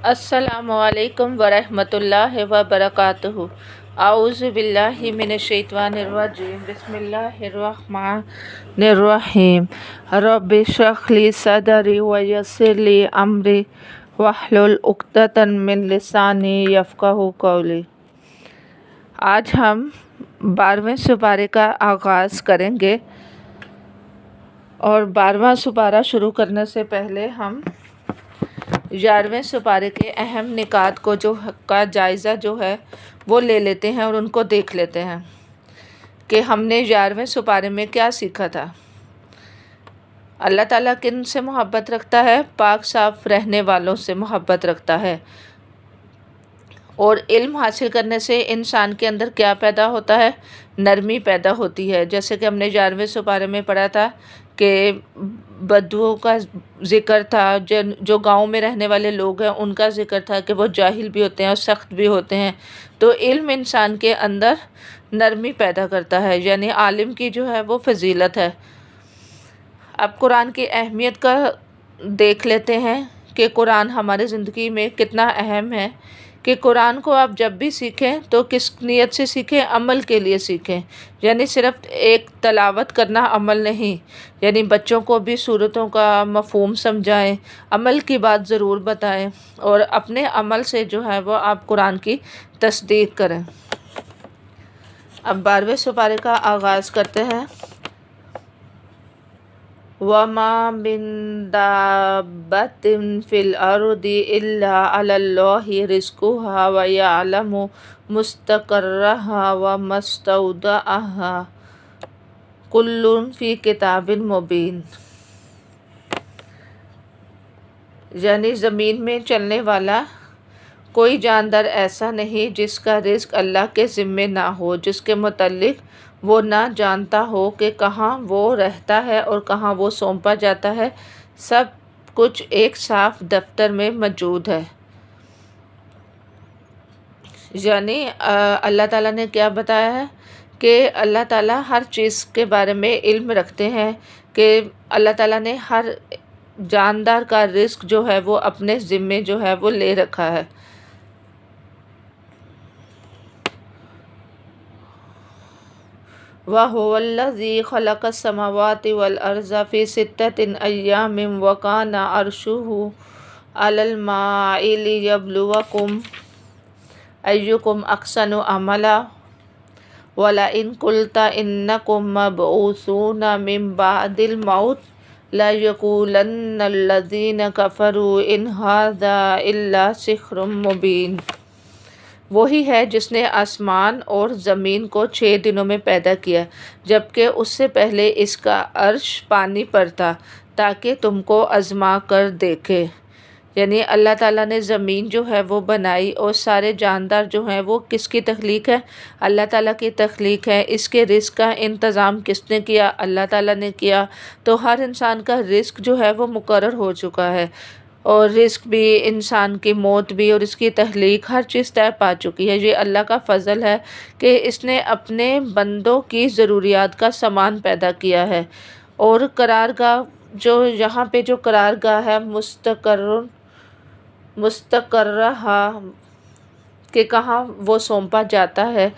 السلام علیکم ورحمۃ اللہ وبرکاتہ۔ اعوذ باللہ من الشیطان الرجیم، بسم اللہ الرحمن الرحیم۔ رب اشرح لی صدری ویسر لی امری واحلل عقدۃ من لسانی یفقہوا قولی۔ آج ہم 12ویں سپارے کا آغاز کریں گے، اور 12واں سپارہ شروع کرنے سے پہلے ہم 11ویں سپارے کے اہم نکات کا جائزہ جو ہے وہ لے لیتے ہیں اور ان کو دیکھ لیتے ہیں کہ ہم نے 11ویں سپارے میں کیا سیکھا تھا۔ اللہ تعالیٰ کن سے محبت رکھتا ہے؟ پاک صاف رہنے والوں سے محبت رکھتا ہے۔ اور علم حاصل کرنے سے انسان کے اندر کیا پیدا ہوتا ہے؟ نرمی پیدا ہوتی ہے۔ جیسے کہ ہم نے 11ویں سپارے میں پڑھا تھا کہ بدوؤں کا ذکر تھا، جو گاؤں میں رہنے والے لوگ ہیں ان کا ذکر تھا کہ وہ جاہل بھی ہوتے ہیں اور سخت بھی ہوتے ہیں۔ تو علم انسان کے اندر نرمی پیدا کرتا ہے، یعنی عالم کی جو ہے وہ فضیلت ہے۔ اب قرآن کی اہمیت کا دیکھ لیتے ہیں کہ قرآن ہمارے زندگی میں کتنا اہم ہے، کہ قرآن کو آپ جب بھی سیکھیں تو کس نیت سے سیکھیں؟ عمل کے لیے سیکھیں، یعنی صرف ایک تلاوت کرنا عمل نہیں، یعنی بچوں کو بھی سورتوں کا مفہوم سمجھائیں، عمل کی بات ضرور بتائیں، اور اپنے عمل سے جو ہے وہ آپ قرآن کی تصدیق کریں۔ اب 12ویں سپارے کا آغاز کرتے ہیں۔ وَمَا مِن دَابَّةٍ فِي الْأَرْضِ إِلَّا عَلَى اللَّهِ رِزْقُهَا وَيَعْلَمُ مُسْتَقَرَّهَا وَمُسْتَوْدَعَهَا كُلٌّ فِي كِتَابٍ مُبِينٍ۔ یعنی زمین میں چلنے والا کوئی جاندار ایسا نہیں جس کا رزق اللہ کے ذمے نہ ہو، جس کے متعلق وہ نہ جانتا ہو کہ کہاں وہ رہتا ہے اور کہاں وہ سونپا جاتا ہے۔ سب کچھ ایک صاف دفتر میں موجود ہے۔ یعنی اللہ تعالیٰ نے کیا بتایا ہے کہ اللہ تعالیٰ ہر چیز کے بارے میں علم رکھتے ہیں، کہ اللہ تعالیٰ نے ہر جاندار کا رزق جو ہے وہ اپنے ذمے جو ہے وہ لے رکھا ہے۔ وَهُوَ الَّذِي خَلَقَ السَّمَاوَاتِ وَالْأَرْضَ فِي سِتَّةِ أَيَّامٍ وَكَانَ عَرْشُهُ عَلَى الْمَاءِ لِيَبْلُوَكُمْ أَيُّكُمْ أَحْسَنُ عَمَلًا وَلَئِنْ قُلْتَ إِنَّكُمْ مَبْعُوثُونَ مِنْ بَعْدِ الْمَوْتِ لَيَقُولَنَّ الَّذِينَ كَفَرُوا إِنْ هَذَا إِلَّا سِحْرٌ مُبِينٌ۔ وہی ہے جس نے آسمان اور زمین کو 6 دنوں میں پیدا کیا، جبکہ اس سے پہلے اس کا عرش پانی پر تھا، تاکہ تم کو آزما کر دیکھے۔ یعنی اللہ تعالیٰ نے زمین جو ہے وہ بنائی، اور سارے جاندار جو ہیں وہ کس کی تخلیق ہے؟ اللہ تعالیٰ کی تخلیق ہے۔ اس کے رزق کا انتظام کس نے کیا؟ اللہ تعالیٰ نے کیا۔ تو ہر انسان کا رزق جو ہے وہ مقرر ہو چکا ہے، اور رزق بھی، انسان کی موت بھی، اور اس کی تخلیق، ہر چیز طے پا چکی ہے۔ یہ اللہ کا فضل ہے کہ اس نے اپنے بندوں کی ضروریات کا سامان پیدا کیا ہے۔ اور قرارگاہ، جو یہاں پہ جو قرارگاہ ہے، مستقرہ کہ کہاں وہ سونپا جاتا ہے،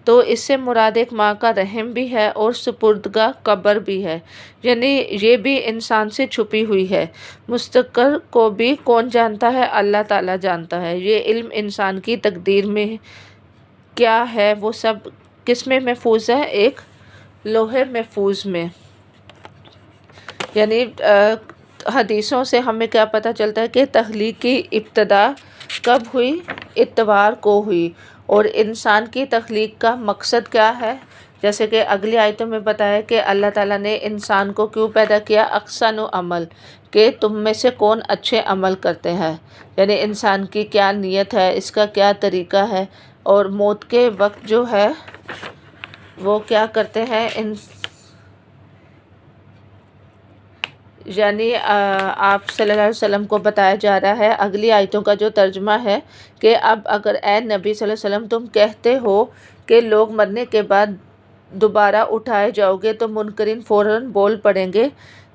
تو اس سے مراد ایک ماں کا رحم بھی ہے اور سپردگاہ قبر بھی ہے، یعنی یہ بھی انسان سے چھپی ہوئی ہے۔ مستقر کو بھی کون جانتا ہے؟ اللہ تعالیٰ جانتا ہے۔ یہ علم انسان کی تقدیر میں کیا ہے وہ سب کس میں محفوظ ہے؟ ایک لوح محفوظ میں۔ یعنی حدیثوں سے ہمیں کیا پتہ چلتا ہے کہ تخلیق کی ابتدا کب ہوئی؟ اتوار کو ہوئی۔ اور انسان کی تخلیق کا مقصد کیا ہے؟ جیسے کہ اگلی آیتوں میں بتایا کہ اللہ تعالیٰ نے انسان کو کیوں پیدا کیا؟ احسن عمل، کہ تم میں سے کون اچھے عمل کرتے ہیں، یعنی انسان کی کیا نیت ہے، اس کا کیا طریقہ ہے، اور موت کے وقت جو ہے وہ کیا کرتے ہیں۔ یعنی آپ صلی اللہ علیہ وسلم کو بتایا جا رہا ہے، اگلی آیتوں کا جو ترجمہ ہے، کہ اب اگر اے نبی صلی اللہ علیہ وسلم تم کہتے ہو کہ لوگ مرنے کے بعد دوبارہ اٹھائے جاؤ گے، تو منکرین فوراً بول پڑیں گے،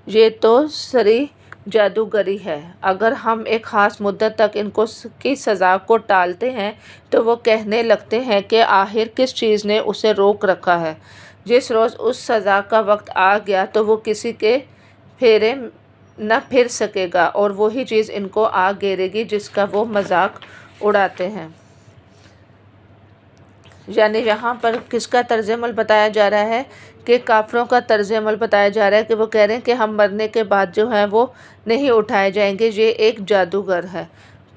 یہ تو صریح جادوگری ہے۔ اگر ہم ایک خاص مدت تک ان کی سزا کو ٹالتے ہیں تو وہ کہنے لگتے ہیں کہ آخر کس چیز نے اسے روک رکھا ہے۔ جس روز اس سزا کا وقت آ گیا تو وہ کسی کے پھیرے نہ پھر سکے گا اور وہی چیز ان کو آ گھیرے گی جس کا وہ مذاق اڑاتے ہیں۔ یعنی یہاں پر کس کا طرز عمل بتایا جا رہا ہے کہ کافروں کا طرز عمل بتایا جا رہا ہے کہ وہ کہہ رہے ہیں کہ ہم مرنے کے بعد جو ہیں وہ نہیں اٹھائے جائیں گے، یہ ایک جادوگر ہے۔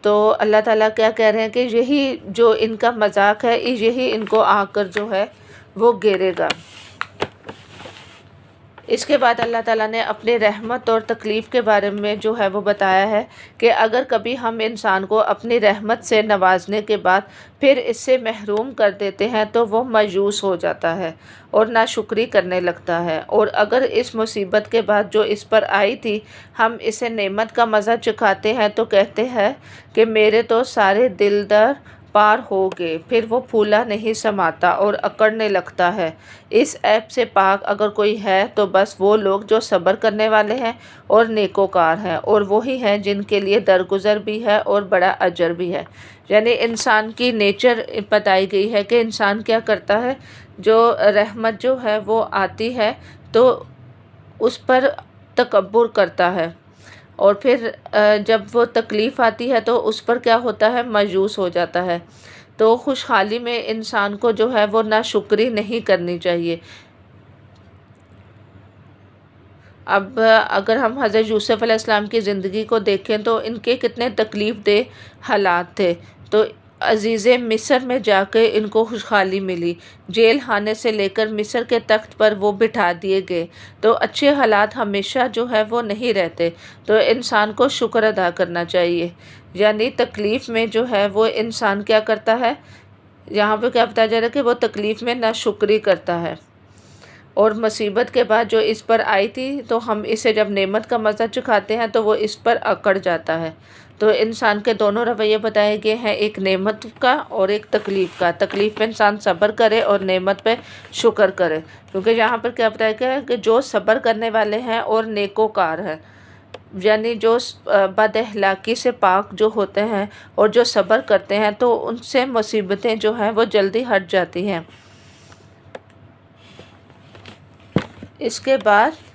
تو اللہ تعالیٰ کیا کہہ رہے ہیں کہ یہی جو ان کا مذاق ہے، یہی ان کو آ کر جو ہے وہ گھیرے گا۔ اس کے بعد اللہ تعالیٰ نے اپنی رحمت اور تکلیف کے بارے میں جو ہے وہ بتایا ہے کہ اگر کبھی ہم انسان کو اپنی رحمت سے نوازنے کے بعد پھر اس سے محروم کر دیتے ہیں تو وہ مایوس ہو جاتا ہے اور ناشکری کرنے لگتا ہے، اور اگر اس مصیبت کے بعد جو اس پر آئی تھی ہم اسے نعمت کا مزہ چکھاتے ہیں تو کہتے ہیں کہ میرے تو سارے دل در پار ہو گئے، پھر وہ پھولا نہیں سماتا اور اکڑنے لگتا ہے۔ اس عیب سے پاک اگر کوئی ہے تو بس وہ لوگ جو صبر کرنے والے ہیں اور نیکوکار ہیں، اور وہی ہیں جن کے لیے درگزر بھی ہے اور بڑا اجر بھی ہے۔ یعنی انسان کی نیچر بتائی گئی ہے کہ انسان کیا کرتا ہے، جو رحمت جو ہے وہ آتی ہے تو اس پر تکبر کرتا ہے، اور پھر جب وہ تکلیف آتی ہے تو اس پر کیا ہوتا ہے، مایوس ہو جاتا ہے۔ تو خوشحالی میں انسان کو جو ہے وہ ناشکری نہیں کرنی چاہیے۔ اب اگر ہم حضرت یوسف علیہ السلام کی زندگی کو دیکھیں تو ان کے کتنے تکلیف دہ حالات تھے، تو عزیز مصر میں جا کے ان کو خوشحالی ملی، جیل خانے سے لے کر مصر کے تخت پر وہ بٹھا دیے گئے۔ تو اچھے حالات ہمیشہ جو ہے وہ نہیں رہتے، تو انسان کو شکر ادا کرنا چاہیے۔ یعنی تکلیف میں جو ہے وہ انسان کیا کرتا ہے، یہاں پہ کیا بتایا جا رہا ہے کہ وہ تکلیف میں ناشکری کرتا ہے، اور مصیبت کے بعد جو اس پر آئی تھی تو ہم اسے جب نعمت کا مزہ چکھاتے ہیں تو وہ اس پر اکڑ جاتا ہے۔ تو انسان کے دونوں رویے بتائے گئے ہیں، ایک نعمت کا اور ایک تکلیف کا۔ تکلیف پہ انسان صبر کرے اور نعمت پہ شکر کرے، کیونکہ یہاں پر کیا بتایا گیا ہے کہ جو صبر کرنے والے ہیں اور نیکوکار ہیں، یعنی جو بد اخلاقی سے پاک جو ہوتے ہیں اور جو صبر کرتے ہیں تو ان سے مصیبتیں جو ہیں وہ جلدی ہٹ جاتی ہیں۔ اس کے بعد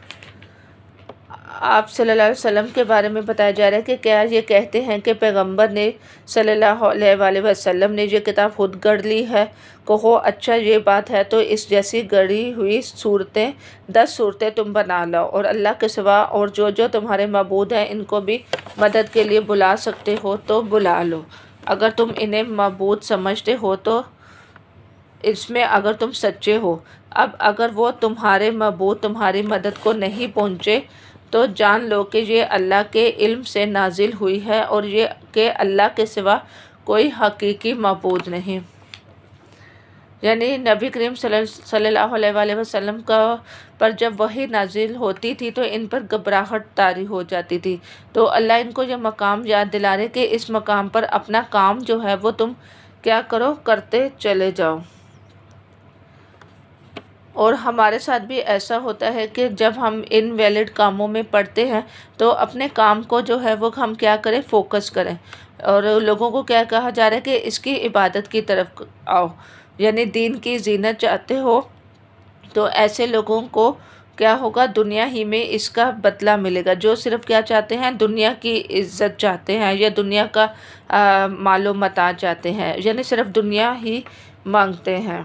آپ صلی اللہ علیہ وسلم کے بارے میں بتایا جا رہا ہے کہ کیا یہ کہتے ہیں کہ پیغمبر نے صلی اللہ علیہ وآلہ وسلم نے یہ کتاب خود گڑھ لی ہے؟ کہو اچھا یہ بات ہے تو اس جیسی گڑھی ہوئی صورتیں 10 صورتیں تم بنا لو، اور اللہ کے سوا اور جو جو تمہارے معبود ہیں ان کو بھی مدد کے لیے بلا سکتے ہو تو بلا لو، اگر تم انہیں معبود سمجھتے ہو تو اس میں اگر تم سچے ہو۔ اب اگر وہ تمہارے معبود تمہاری مدد کو نہیں پہنچے تو جان لو کہ یہ اللہ کے علم سے نازل ہوئی ہے، اور یہ کہ اللہ کے سوا کوئی حقیقی معبود نہیں۔ یعنی نبی کریم صلی اللہ علیہ وآلہ وسلم پر جب وحی نازل ہوتی تھی تو ان پر گھبراہٹ طاری ہو جاتی تھی، تو اللہ ان کو یہ مقام یاد دلا رہے کہ اس مقام پر اپنا کام جو ہے وہ تم کیا کرو، کرتے چلے جاؤ۔ اور ہمارے ساتھ بھی ایسا ہوتا ہے کہ جب ہم ان ویلڈ کاموں میں پڑتے ہیں تو اپنے کام کو جو ہے وہ ہم کیا کریں، فوکس کریں، اور لوگوں کو کیا کہا جا رہا ہے کہ اس کی عبادت کی طرف آؤ، یعنی دین کی زینت چاہتے ہو تو ایسے لوگوں کو کیا ہوگا، دنیا ہی میں اس کا بدلہ ملے گا۔ جو صرف کیا چاہتے ہیں، دنیا کی عزت چاہتے ہیں یا دنیا کا مال و متاع چاہتے ہیں، یعنی صرف دنیا ہی مانگتے ہیں۔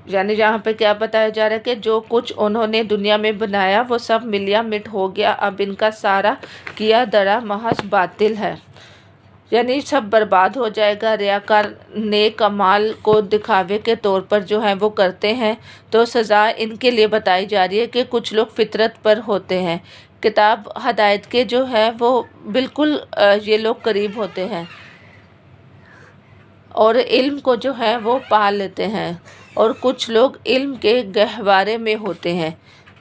یعنی یہاں پہ کیا بتایا جا رہا ہے کہ جو کچھ انہوں نے دنیا میں بنایا وہ سب ملیا مٹ ہو گیا، اب ان کا سارا کیا دھرا محض باطل ہے، یعنی سب برباد ہو جائے گا۔ ریاکار نیک اعمال کو دکھاوے کے طور پر جو ہے وہ کرتے ہیں، تو سزا ان کے لیے بتائی جا رہی ہے کہ کچھ لوگ فطرت پر ہوتے ہیں، کتاب ہدایت کے جو ہے وہ بالکل یہ لوگ قریب ہوتے ہیں اور علم کو جو ہے وہ پا لیتے ہیں، اور کچھ لوگ علم کے گہوارے میں ہوتے ہیں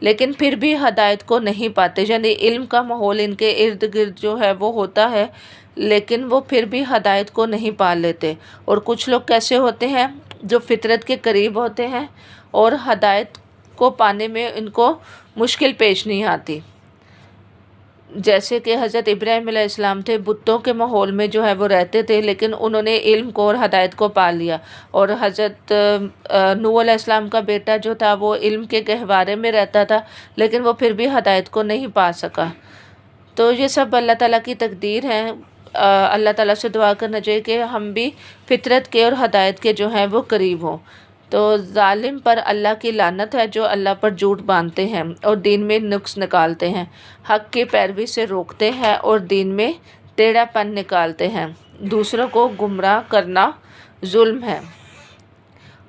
لیکن پھر بھی ہدایت کو نہیں پاتے، یعنی علم کا ماحول ان کے ارد گرد جو ہے وہ ہوتا ہے لیکن وہ پھر بھی ہدایت کو نہیں پا لیتے۔ اور کچھ لوگ کیسے ہوتے ہیں، جو فطرت کے قریب ہوتے ہیں اور ہدایت کو پانے میں ان کو مشکل پیش نہیں آتی۔ جیسے کہ حضرت ابراہیم علیہ السلام تھے، بتوں کے ماحول میں جو ہے وہ رہتے تھے، لیکن انہوں نے علم کو اور ہدایت کو پا لیا۔ اور حضرت نوح علیہ السلام کا بیٹا جو تھا وہ علم کے گہوارے میں رہتا تھا، لیکن وہ پھر بھی ہدایت کو نہیں پا سکا۔ تو یہ سب اللہ تعالیٰ کی تقدیر ہے۔ اللہ تعالیٰ سے دعا کرنا چاہیے کہ ہم بھی فطرت کے اور ہدایت کے جو ہیں وہ قریب ہوں۔ تو ظالم پر اللہ کی لعنت ہے جو اللہ پر جھوٹ باندھتے ہیں اور دین میں نقص نکالتے ہیں، حق کی پیروی سے روکتے ہیں اور دین میں ٹیڑھا پن نکالتے ہیں۔ دوسروں کو گمراہ کرنا ظلم ہے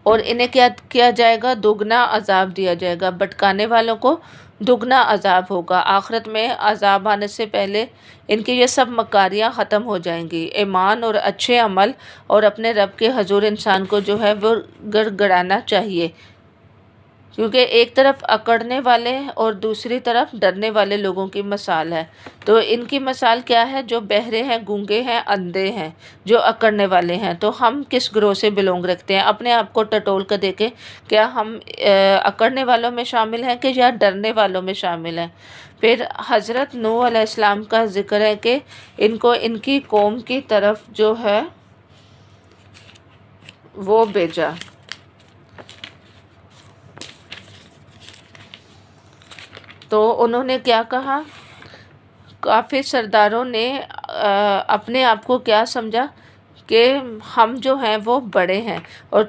اور انہیں کیا کیا جائے گا؟ دگنا عذاب دیا جائے گا۔ بھٹکانے والوں کو دگنا عذاب ہوگا۔ آخرت میں عذاب آنے سے پہلے ان کی یہ سب مکاریاں ختم ہو جائیں گی۔ ایمان اور اچھے عمل اور اپنے رب کے حضور انسان کو جو ہے وہ گڑ گڑانا چاہیے، کیونکہ ایک طرف اکڑنے والے اور دوسری طرف ڈرنے والے لوگوں کی مثال ہے۔ تو ان کی مثال کیا ہے؟ جو بہرے ہیں، گونگے ہیں، اندھے ہیں، جو اکڑنے والے ہیں۔ تو ہم کس گروہ سے بلونگ رکھتے ہیں؟ اپنے آپ کو ٹٹول کر دیکھیں، کیا ہم اکڑنے والوں میں شامل ہیں کہ یا ڈرنے والوں میں شامل ہیں؟ پھر حضرت نوح علیہ السلام کا ذکر ہے کہ ان کو ان کی قوم کی طرف جو ہے وہ بھیجا۔ تو انہوں نے کیا کہا؟ کافی سرداروں نے اپنے آپ کو کیا سمجھا کہ ہم جو ہیں وہ بڑے ہیں اور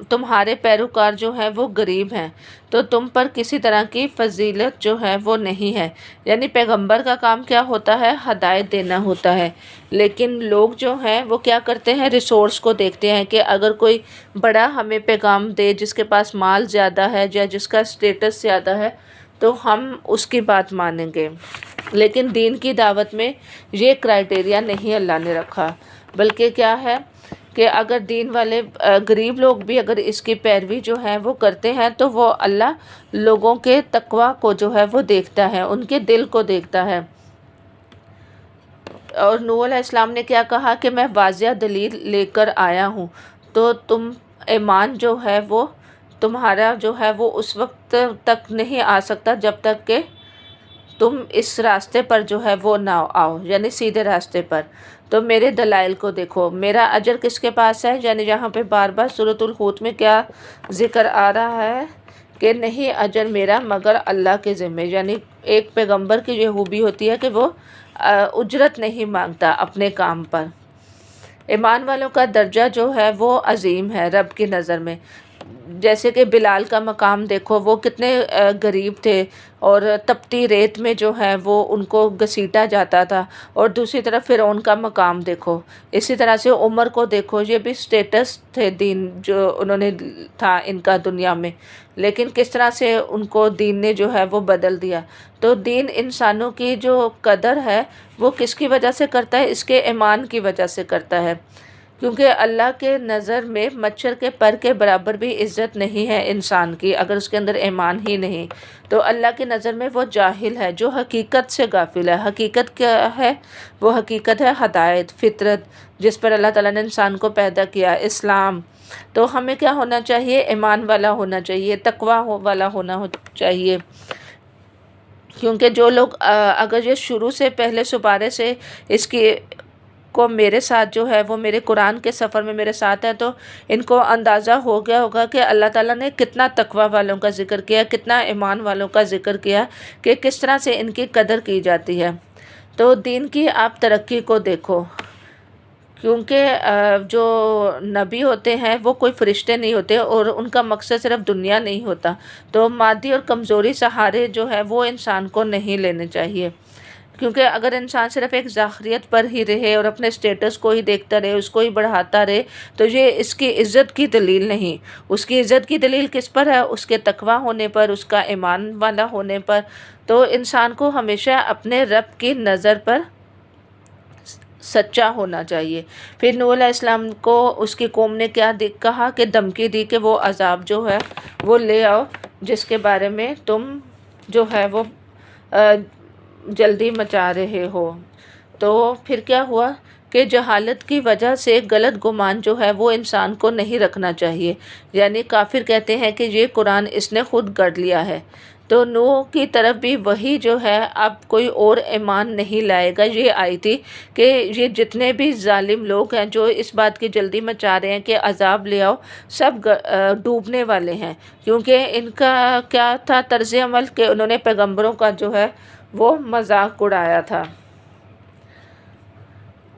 تمہارے پیروکار جو ہیں وہ غریب ہیں، تو تم پر کسی طرح کی فضیلت جو ہے وہ نہیں ہے۔ یعنی پیغمبر کا کام کیا ہوتا ہے؟ ہدایت دینا ہوتا ہے، لیکن لوگ جو ہیں وہ کیا کرتے ہیں؟ ریسورس کو دیکھتے ہیں کہ اگر کوئی بڑا ہمیں پیغام دے، جس کے پاس مال زیادہ ہے یا جس کا سٹیٹس زیادہ ہے، تو ہم اس کی بات مانیں گے۔ لیکن دین کی دعوت میں یہ کرائٹیریا نہیں اللہ نے رکھا، بلکہ کیا ہے کہ اگر دین والے غریب لوگ بھی اگر اس کی پیروی جو ہے وہ کرتے ہیں تو وہ اللہ لوگوں کے تقوی کو جو ہے وہ دیکھتا ہے، ان کے دل کو دیکھتا ہے۔ اور نوح علیہ السلام نے کیا کہا کہ میں واضح دلیل لے کر آیا ہوں، تو تم ایمان جو ہے وہ تمہارا جو ہے وہ اس وقت تک نہیں آ سکتا جب تک کہ تم اس راستے پر جو ہے وہ نہ آؤ، یعنی سیدھے راستے پر۔ تو میرے دلائل کو دیکھو، میرا اجر کس کے پاس ہے؟ یعنی یہاں پہ بار بار سورۃ الحوت میں کیا ذکر آ رہا ہے کہ نہیں اجر میرا مگر اللہ کے ذمے۔ یعنی ایک پیغمبر کی یہ خوبی ہوتی ہے کہ وہ اجرت نہیں مانگتا اپنے کام پر۔ ایمان والوں کا درجہ جو ہے وہ عظیم ہے رب کی نظر میں۔ جیسے کہ بلال کا مقام دیکھو، وہ کتنے غریب تھے اور تپتی ریت میں جو ہے وہ ان کو گھسیٹا جاتا تھا، اور دوسری طرف فرعون کا مقام دیکھو، اسی طرح سے عمر کو دیکھو، یہ بھی سٹیٹس تھے دین جو انہوں نے تھا ان کا دنیا میں، لیکن کس طرح سے ان کو دین نے جو ہے وہ بدل دیا۔ تو دین انسانوں کی جو قدر ہے وہ کس کی وجہ سے کرتا ہے؟ اس کے ایمان کی وجہ سے کرتا ہے، کیونکہ اللہ کے نظر میں مچھر کے پر کے برابر بھی عزت نہیں ہے انسان کی اگر اس کے اندر ایمان ہی نہیں۔ تو اللہ کی نظر میں وہ جاہل ہے جو حقیقت سے غافل ہے۔ حقیقت کیا ہے؟ وہ حقیقت ہے ہدایت، فطرت، جس پر اللہ تعالیٰ نے انسان کو پیدا کیا، اسلام۔ تو ہمیں کیا ہونا چاہیے؟ ایمان والا ہونا چاہیے، تقوی والا ہونا چاہیے، کیونکہ جو لوگ اگر یہ شروع سے پہلے سپارے سے اس کی کو میرے ساتھ جو ہے وہ میرے قرآن کے سفر میں میرے ساتھ ہے، تو ان کو اندازہ ہو گیا ہوگا کہ اللہ تعالیٰ نے کتنا تقوی والوں کا ذکر کیا، کتنا ایمان والوں کا ذکر کیا، کہ کس طرح سے ان کی قدر کی جاتی ہے۔ تو دین کی آپ ترقی کو دیکھو، کیونکہ جو نبی ہوتے ہیں وہ کوئی فرشتے نہیں ہوتے اور ان کا مقصد صرف دنیا نہیں ہوتا، تو مادی اور کمزوری سہارے جو ہے وہ انسان کو نہیں لینے چاہیے، کیونکہ اگر انسان صرف ایک ظاہریت پر ہی رہے اور اپنے سٹیٹس کو ہی دیکھتا رہے، اس کو ہی بڑھاتا رہے، تو یہ اس کی عزت کی دلیل نہیں۔ اس کی عزت کی دلیل کس پر ہے؟ اس کے تقوی ہونے پر، اس کا ایمان والا ہونے پر۔ تو انسان کو ہمیشہ اپنے رب کی نظر پر سچا ہونا چاہیے۔ پھر نوح علیہ السلام کو اس کی قوم نے کیا کہا کہ دھمکی دی کہ وہ عذاب جو ہے وہ لے آؤ جس کے بارے میں تم جو ہے وہ جلدی مچا رہے ہو۔ تو پھر کیا ہوا کہ جہالت کی وجہ سے غلط گمان جو ہے وہ انسان کو نہیں رکھنا چاہیے، یعنی کافر کہتے ہیں کہ یہ قرآن اس نے خود گڑھ لیا ہے، تو نوح کی طرف بھی وہی جو ہے اب کوئی اور ایمان نہیں لائے گا یہ آئی تھی کہ یہ جتنے بھی ظالم لوگ ہیں جو اس بات کی جلدی مچا رہے ہیں کہ عذاب لے آؤ، سب ڈوبنے والے ہیں، کیونکہ ان کا کیا تھا طرز عمل کہ انہوں نے پیغمبروں کا جو ہے وہ مذاق اڑایا تھا،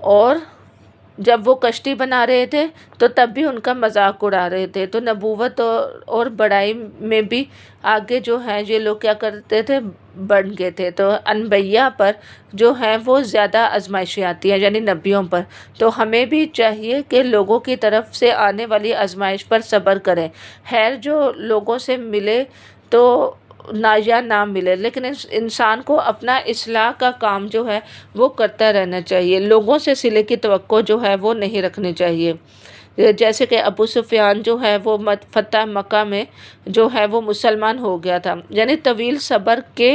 اور جب وہ کشتی بنا رہے تھے تو تب بھی ان کا مذاق اڑا رہے تھے، تو نبوت اور بڑائی میں بھی آگے جو ہیں یہ لوگ کیا کرتے تھے، بڑھ گئے تھے۔ تو انبیاء پر جو ہیں وہ زیادہ آزمائشیں آتی ہیں، یعنی نبیوں پر، تو ہمیں بھی چاہیے کہ لوگوں کی طرف سے آنے والی آزمائش پر صبر کریں، خیر جو لوگوں سے ملے تو یا نہ ملے، لیکن انسان کو اپنا اصلاح کا کام جو ہے وہ کرتا رہنا چاہیے، لوگوں سے صلے کی توقع جو ہے وہ نہیں رکھنی چاہیے۔ جیسے کہ ابو سفیان جو ہے وہ فتح مکہ میں جو ہے وہ مسلمان ہو گیا تھا، یعنی طویل صبر کے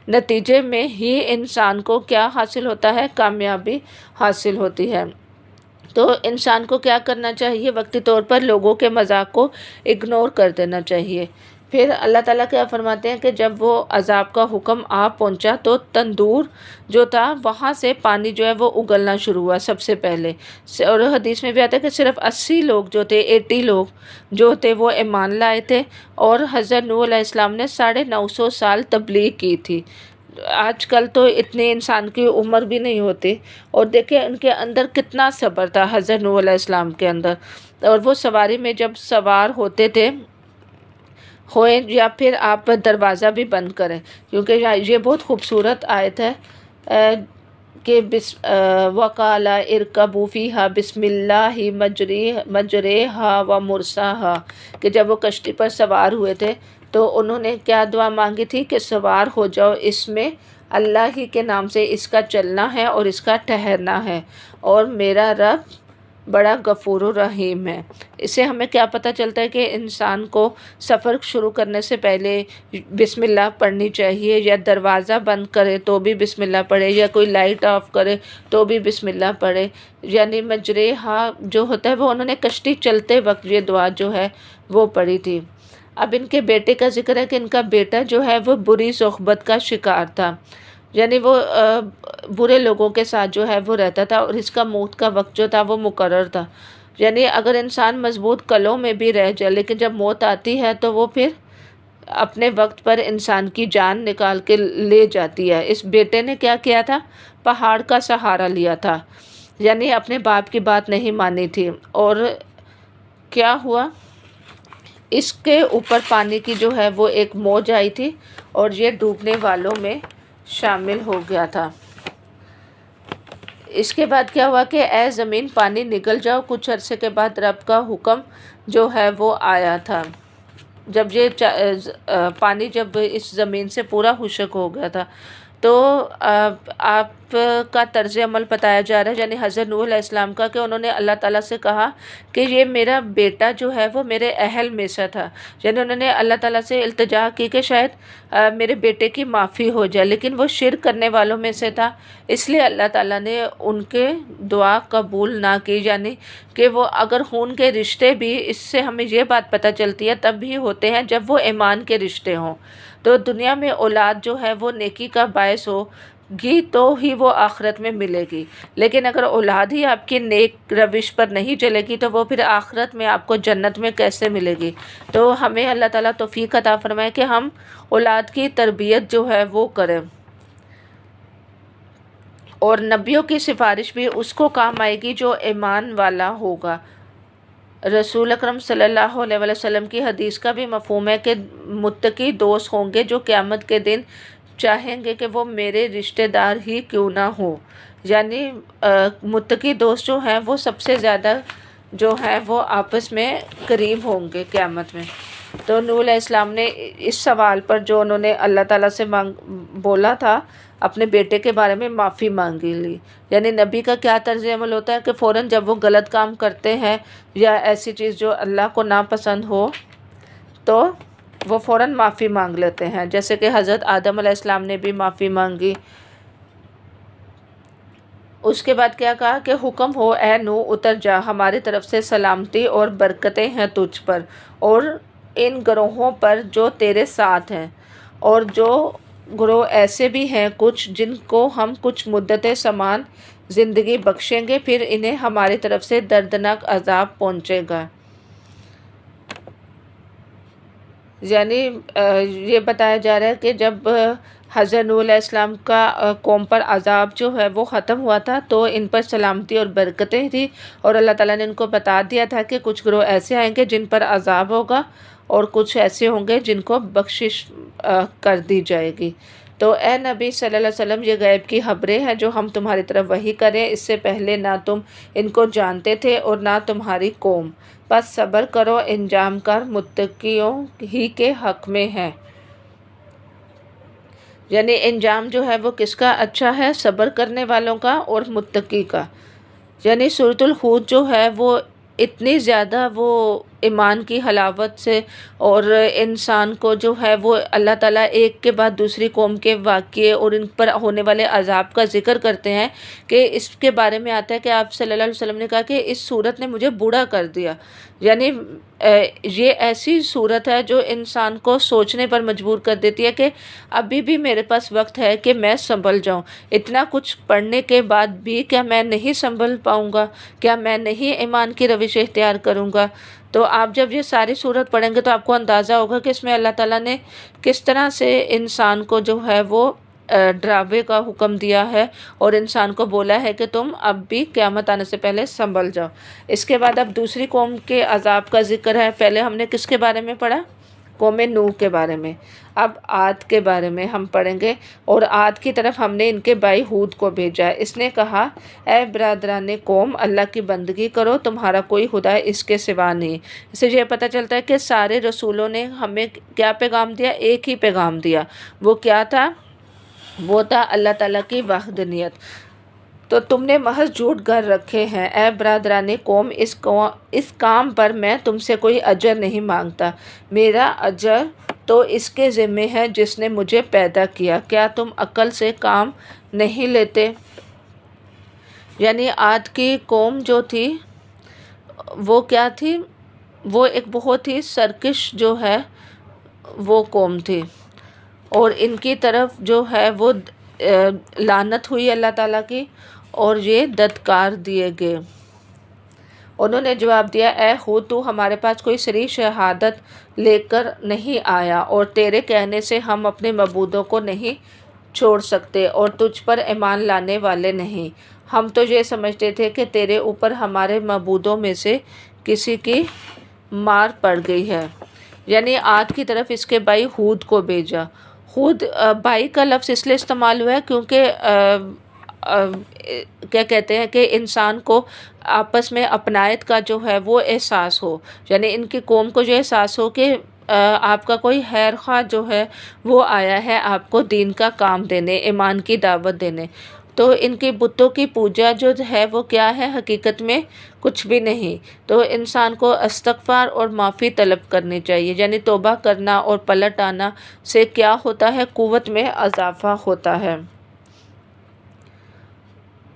نتیجے میں ہی انسان کو کیا حاصل ہوتا ہے، کامیابی حاصل ہوتی ہے۔ تو انسان کو کیا کرنا چاہیے، وقتی طور پر لوگوں کے مذاق کو اگنور کر دینا چاہیے۔ پھر اللہ تعالیٰ کیا فرماتے ہیں کہ جب وہ عذاب کا حکم آ پہنچا تو تندور جو تھا وہاں سے پانی جو ہے وہ اگلنا شروع ہوا سب سے پہلے، اور حدیث میں بھی آتا ہے کہ صرف 80 لوگ جو تھے، 80 لوگ جو تھے وہ ایمان لائے تھے، اور حضرت نوح علیہ السلام نے 950 سال تبلیغ کی تھی۔ آج کل تو اتنے انسان کی عمر بھی نہیں ہوتی، اور دیکھیں ان کے اندر کتنا صبر تھا حضرت نوح علیہ السلام کے اندر، اور وہ سواری میں جب سوار ہوتے تھے ہوئے یا پھر آپ دروازہ بھی بند کریں، کیونکہ یہ بہت خوبصورت آیت ہے کہ وَقَالَ ارْكَبُوا فِيهَا بِسْمِ اللَّهِ مَجْرَاهَا وَمُرْسَاهَا، کہ جب وہ کشتی پر سوار ہوئے تھے تو انہوں نے کیا دعا مانگی تھی کہ سوار ہو جاؤ، اس میں اللہ ہی کے نام سے اس کا چلنا ہے اور اس کا ٹھہرنا ہے، اور میرا رب بڑا غفور الرحیم ہے۔ اس سے ہمیں کیا پتہ چلتا ہے کہ انسان کو سفر شروع کرنے سے پہلے بسم اللہ پڑھنی چاہیے، یا دروازہ بند کرے تو بھی بسم اللہ پڑھے، یا کوئی لائٹ آف کرے تو بھی بسم اللہ پڑھے، یعنی مجریہا جو ہوتا ہے وہ انہوں نے کشتی چلتے وقت یہ دعا جو ہے وہ پڑھی تھی۔ اب ان کے بیٹے کا ذکر ہے کہ ان کا بیٹا جو ہے وہ بری صحبت کا شکار تھا، یعنی وہ برے لوگوں کے ساتھ جو ہے وہ رہتا تھا، اور اس کا موت کا وقت جو تھا وہ مقرر تھا، یعنی اگر انسان مضبوط قلعوں میں بھی رہ جائے لیکن جب موت آتی ہے تو وہ پھر اپنے وقت پر انسان کی جان نکال کے لے جاتی ہے۔ اس بیٹے نے کیا کیا تھا، پہاڑ کا سہارا لیا تھا، یعنی اپنے باپ کی بات نہیں مانی تھی، اور کیا ہوا، اس کے اوپر پانی کی جو ہے وہ ایک موج آئی تھی اور یہ ڈوبنے والوں میں شامل ہو گیا تھا۔ اس کے بعد کیا ہوا کہ اے زمین پانی نگل جاؤ، کچھ عرصے کے بعد رب کا حکم جو ہے وہ آیا تھا، جب یہ پانی جب اس زمین سے پورا خشک ہو گیا تھا، تو آپ کا طرز عمل بتایا جا رہا ہے، یعنی حضرت نوح علیہ السلام کا، کہ انہوں نے اللہ تعالیٰ سے کہا کہ یہ میرا بیٹا جو ہے وہ میرے اہل میں سے تھا، یعنی انہوں نے اللہ تعالیٰ سے التجا کی کہ شاید میرے بیٹے کی معافی ہو جائے، لیکن وہ شرک کرنے والوں میں سے تھا، اس لیے اللہ تعالیٰ نے ان کے دعا قبول نہ کی، یعنی کہ وہ اگر خون کے رشتے بھی، اس سے ہمیں یہ بات پتہ چلتی ہے، تب بھی ہوتے ہیں جب وہ ایمان کے رشتے ہوں، تو دنیا میں اولاد جو ہے وہ نیکی کا باعث ہو گی تو ہی وہ آخرت میں ملے گی، لیکن اگر اولاد ہی آپ کی نیک روش پر نہیں چلے گی تو وہ پھر آخرت میں آپ کو جنت میں کیسے ملے گی۔ تو ہمیں اللہ تعالیٰ توفیق عطا فرمائے کہ ہم اولاد کی تربیت جو ہے وہ کریں، اور نبیوں کی سفارش بھی اس کو کام آئے گی جو ایمان والا ہوگا۔ رسول اکرم صلی اللہ علیہ وسلم کی حدیث کا بھی مفہوم ہے کہ متقی دوست ہوں گے جو قیامت کے دن چاہیں گے کہ وہ میرے رشتہ دار ہی کیوں نہ ہوں، یعنی متقی دوست جو ہیں وہ سب سے زیادہ جو ہیں وہ آپس میں قریب ہوں گے قیامت میں۔ تو نوح علیہ السلام نے اس سوال پر جو انہوں نے اللہ تعالیٰ سے بولا تھا اپنے بیٹے کے بارے میں معافی مانگی لی، یعنی نبی کا کیا طرز عمل ہوتا ہے کہ فوراً جب وہ غلط کام کرتے ہیں یا ایسی چیز جو اللہ کو ناپسند ہو تو وہ فوراً معافی مانگ لیتے ہیں، جیسے کہ حضرت آدم علیہ السلام نے بھی معافی مانگی، اس کے بعد کیا کہا کہ حکم ہو اے نو اتر جا، ہماری طرف سے سلامتی اور برکتیں ہیں تجھ پر اور ان گروہوں پر جو تیرے ساتھ ہیں، اور جو گروہ ایسے بھی ہیں کچھ جن کو ہم کچھ مدت سمان زندگی بخشیں گے، پھر انہیں ہماری طرف سے دردناک عذاب پہنچے گا۔ یعنی یہ بتایا جا رہا ہے کہ جب حضرت نوح علیہ السلام کا قوم پر عذاب جو ہے وہ ختم ہوا تھا تو ان پر سلامتی اور برکتیں تھیں، اور اللہ تعالیٰ نے ان کو بتا دیا تھا کہ کچھ گروہ ایسے آئیں گے جن پر عذاب ہوگا اور کچھ ایسے ہوں گے جن کو بخشش کر دی جائے گی۔ تو اے نبی صلی اللہ علیہ وسلم، یہ غیب کی خبریں ہیں جو ہم تمہاری طرف وحی کریں، اس سے پہلے نہ تم ان کو جانتے تھے اور نہ تمہاری قوم، بس صبر کرو، انجام کار متقیوں ہی کے حق میں ہے۔ یعنی انجام جو ہے وہ کس کا اچھا ہے؟ صبر کرنے والوں کا اور متقی کا۔ یعنی سورۃ الحود جو ہے وہ اتنی زیادہ وہ ایمان کی حلاوت سے اور انسان کو جو ہے وہ اللہ تعالیٰ ایک کے بعد دوسری قوم کے واقعے اور ان پر ہونے والے عذاب کا ذکر کرتے ہیں کہ اس کے بارے میں آتا ہے کہ آپ صلی اللہ علیہ وسلم نے کہا کہ اس صورت نے مجھے بوڑھا کر دیا۔ یعنی یہ ایسی صورت ہے جو انسان کو سوچنے پر مجبور کر دیتی ہے کہ ابھی بھی میرے پاس وقت ہے کہ میں سنبھل جاؤں، اتنا کچھ پڑھنے کے بعد بھی کیا میں نہیں سنبھل پاؤں گا؟ کیا میں نہیں ایمان کی روش اختیار کروں گا؟ تو آپ جب یہ ساری صورت پڑھیں گے تو آپ کو اندازہ ہوگا کہ اس میں اللہ تعالیٰ نے کس طرح سے انسان کو جو ہے وہ ڈراوے کا حکم دیا ہے اور انسان کو بولا ہے کہ تم اب بھی قیامت آنے سے پہلے سنبھل جاؤ۔ اس کے بعد اب دوسری قوم کے عذاب کا ذکر ہے۔ پہلے ہم نے کس کے بارے میں پڑھا؟ قوم نوح کے بارے میں۔ اب عاد کے بارے میں ہم پڑھیں گے، اور عاد کی طرف ہم نے ان کے بھائی ہود کو بھیجا۔ اس نے کہا اے برادران قوم، اللہ کی بندگی کرو، تمہارا کوئی خدا اس کے سوا نہیں۔ اس سے یہ پتہ چلتا ہے کہ سارے رسولوں نے ہمیں کیا پیغام دیا؟ ایک ہی پیغام دیا۔ وہ کیا تھا؟ وہ تھا اللہ تعالیٰ کی وحدانیت۔ تو تم نے محض جھوٹ گھر رکھے ہیں۔ اے برادران قوم، اس کام پر میں تم سے کوئی اجر نہیں مانگتا، میرا اجر تو اس کے ذمہ ہے جس نے مجھے پیدا کیا۔ کیا تم عقل سے کام نہیں لیتے؟ یعنی عاد کی قوم جو تھی وہ کیا تھی؟ وہ ایک بہت ہی سرکش جو ہے وہ قوم تھی، اور ان کی طرف جو ہے وہ لعنت ہوئی اللہ تعالیٰ کی، اور یہ دھتکار دیے گئے۔ انہوں نے جواب دیا اے ہود، تو ہمارے پاس کوئی صریح شہادت لے کر نہیں آیا، اور تیرے کہنے سے ہم اپنے معبودوں کو نہیں چھوڑ سکتے اور تجھ پر ایمان لانے والے نہیں۔ ہم تو یہ سمجھتے تھے کہ تیرے اوپر ہمارے معبودوں میں سے کسی کی مار پڑ گئی ہے۔ یعنی عاد کی طرف اس کے بھائی ہود کو بھیجا۔ ہود بھائی کا لفظ اس لیے استعمال ہوا ہے کیونکہ کیا کہتے ہیں کہ انسان کو آپس میں اپنائیت کا جو ہے وہ احساس ہو، یعنی ان کی قوم کو جو احساس ہو کہ آپ کا کوئی خیر خواہ جو ہے وہ آیا ہے آپ کو دین کا کام دینے، ایمان کی دعوت دینے۔ تو ان کی بتوں کی پوجا جو ہے وہ کیا ہے؟ حقیقت میں کچھ بھی نہیں۔ تو انسان کو استغفار اور معافی طلب کرنی چاہیے، یعنی توبہ کرنا اور پلٹ آنا سے کیا ہوتا ہے؟ قوت میں اضافہ ہوتا ہے،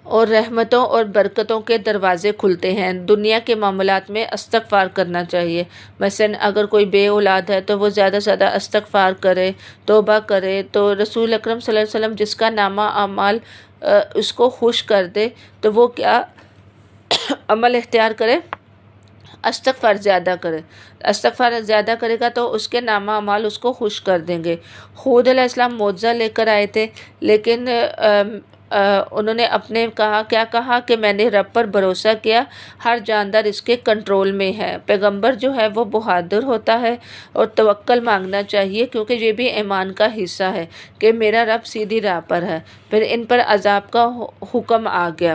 اور رحمتوں اور برکتوں کے دروازے کھلتے ہیں۔ دنیا کے معاملات میں استغفار کرنا چاہیے۔ مثلاً اگر کوئی بے اولاد ہے تو وہ زیادہ سے زیادہ استغفار کرے، توبہ کرے۔ تو رسول اکرم صلی اللہ علیہ وسلم جس کا نامہ اعمال اس کو خوش کر دے تو وہ کیا عمل اختیار کرے؟ استغفار زیادہ کرے۔ استغفار زیادہ کرے گا تو اس کے نامہ اعمال اس کو خوش کر دیں گے۔ ہود علیہ السلام معجزہ لے کر آئے تھے، لیکن انہوں نے اپنے کیا کہا کہ میں نے رب پر بھروسہ کیا، ہر جاندار اس کے کنٹرول میں ہے۔ پیغمبر جو ہے وہ بہادر ہوتا ہے اور توکل مانگنا چاہیے، کیونکہ یہ بھی ایمان کا حصہ ہے کہ میرا رب سیدھی راہ پر ہے۔ پھر ان پر عذاب کا حکم آ گیا،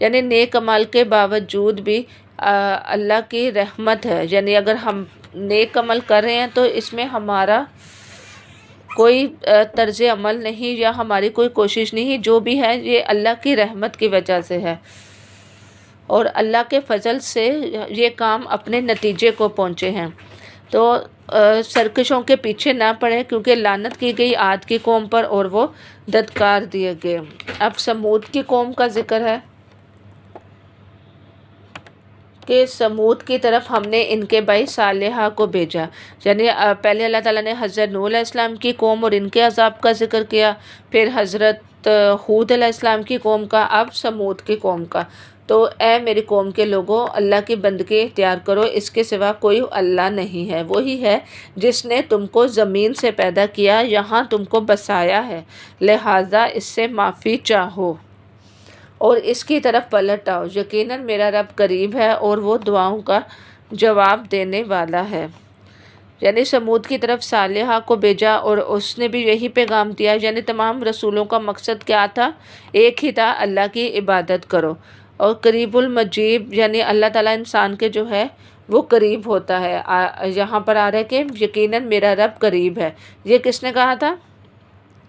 یعنی نیک عمل کے باوجود بھی اللہ کی رحمت ہے۔ یعنی اگر ہم نیک عمل کر رہے ہیں تو اس میں ہمارا کوئی طرز عمل نہیں یا ہماری کوئی کوشش نہیں، جو بھی ہے یہ اللہ کی رحمت کی وجہ سے ہے، اور اللہ کے فضل سے یہ کام اپنے نتیجے کو پہنچے ہیں۔ تو سرکشوں کے پیچھے نہ پڑے، کیونکہ لعنت کی گئی عاد کی قوم پر اور وہ دھتکار دیے گئے۔ اب سمود کی قوم کا ذکر ہے۔ کہ سمود کی طرف ہم نے ان کے بھائی صالحہ کو بھیجا، یعنی پہلے اللہ تعالیٰ نے حضرت نوح علیہ السلام کی قوم اور ان کے عذاب کا ذکر کیا، پھر حضرت ہود علیہ السلام کی قوم کا، اب سمود کی قوم کا۔ تو اے میری قوم کے لوگوں، اللہ کی بندگی اختیار کرو، اس کے سوا کوئی اللہ نہیں ہے، وہی ہے جس نے تم کو زمین سے پیدا کیا، یہاں تم کو بسایا ہے، لہٰذا اس سے معافی چاہو اور اس کی طرف پلٹ آؤ، یقیناً میرا رب قریب ہے اور وہ دعاؤں کا جواب دینے والا ہے۔ یعنی سمود کی طرف صالحہ کو بھیجا اور اس نے بھی یہی پیغام دیا، یعنی تمام رسولوں کا مقصد کیا تھا؟ ایک ہی تھا، اللہ کی عبادت کرو۔ اور قریب المجیب، یعنی اللہ تعالیٰ انسان کے جو ہے وہ قریب ہوتا ہے۔ یہاں پر آ رہا ہے کہ یقیناً میرا رب قریب ہے، یہ کس نے کہا تھا؟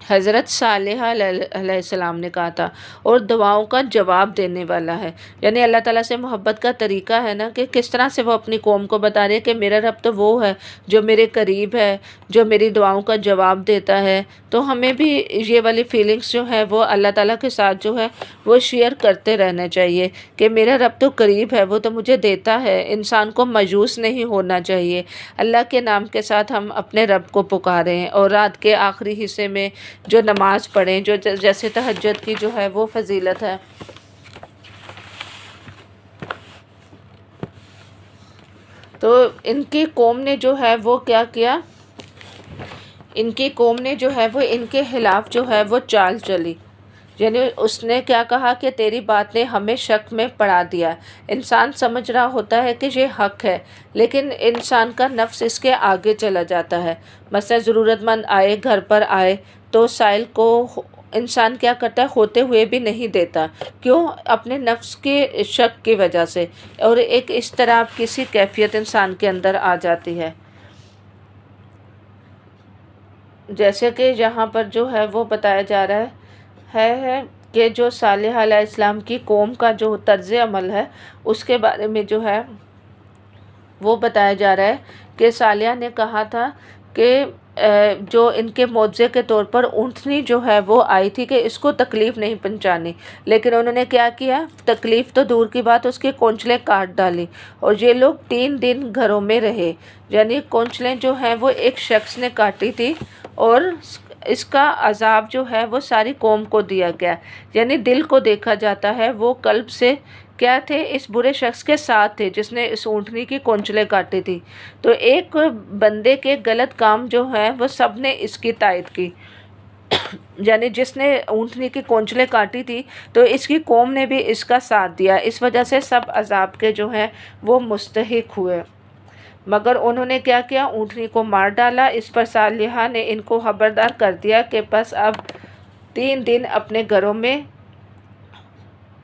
حضرت صالحہ علیہ السلام نے کہا تھا، اور دعاؤں کا جواب دینے والا ہے۔ یعنی اللہ تعالیٰ سے محبت کا طریقہ ہے نا کہ کس طرح سے وہ اپنی قوم کو بتا رہے کہ میرا رب تو وہ ہے جو میرے قریب ہے، جو میری دعاؤں کا جواب دیتا ہے۔ تو ہمیں بھی یہ والی فیلنگس جو ہے وہ اللہ تعالیٰ کے ساتھ جو ہے وہ شیئر کرتے رہنا چاہیے کہ میرا رب تو قریب ہے، وہ تو مجھے دیتا ہے۔ انسان کو مایوس نہیں ہونا چاہیے، اللہ کے نام کے ساتھ ہم اپنے رب کو پکاریں، اور رات کے آخری حصے میں جو نماز پڑھیں، جو جیسے تہجد کی جو ہے وہ فضیلت ہے۔ تو ان کی قوم نے جو ہے وہ کیا کیا؟ ان کی قوم نے جو ہے وہ ان کے خلاف جو ہے وہ چال چلی، یعنی اس نے کیا کہا کہ تیری بات نے ہمیں شک میں پڑا دیا۔ انسان سمجھ رہا ہوتا ہے کہ یہ حق ہے، لیکن انسان کا نفس اس کے آگے چلا جاتا ہے۔ مثلا ضرورت مند آئے، گھر پر آئے تو سائل کو انسان کیا کرتا ہے؟ ہوتے ہوئے بھی نہیں دیتا۔ کیوں؟ اپنے نفس کے شک کی وجہ سے، اور ایک اضطراب کسی کیفیت انسان کے اندر آ جاتی ہے۔ جیسے کہ یہاں پر جو ہے وہ بتایا جا رہا ہے کہ جو صالح علیہ السلام کی قوم کا جو طرز عمل ہے اس کے بارے میں جو ہے وہ بتایا جا رہا ہے کہ صالح نے کہا تھا کہ جو ان کے معجزے کے طور پر اونٹنی جو ہے وہ آئی تھی کہ اس کو تکلیف نہیں پہنچانی، لیکن انہوں نے کیا کیا؟ تکلیف تو دور کی بات، اس کی کونچلیں کاٹ ڈالی، اور یہ لوگ 3 دن گھروں میں رہے۔ یعنی کونچلیں جو ہیں وہ ایک شخص نے کاٹی تھی، اور اس کا عذاب جو ہے وہ ساری قوم کو دیا گیا۔ یعنی دل کو دیکھا جاتا ہے، وہ قلب سے کیا تھے؟ اس برے شخص کے ساتھ تھے جس نے اس اونٹنی کی کونچلیں کاٹی تھی۔ تو ایک بندے کے غلط کام جو ہے وہ سب نے اس کی تائید کی، یعنی جس نے اونٹنی کی کونچلیں کاٹی تھی تو اس کی قوم نے بھی اس کا ساتھ دیا، اس وجہ سے سب عذاب کے جو ہیں وہ مستحق ہوئے۔ مگر انہوں نے کیا کیا؟ اونٹنی کو مار ڈالا۔ اس پر صالحہ نے ان کو خبردار کر دیا کہ بس اب 3 دن اپنے گھروں میں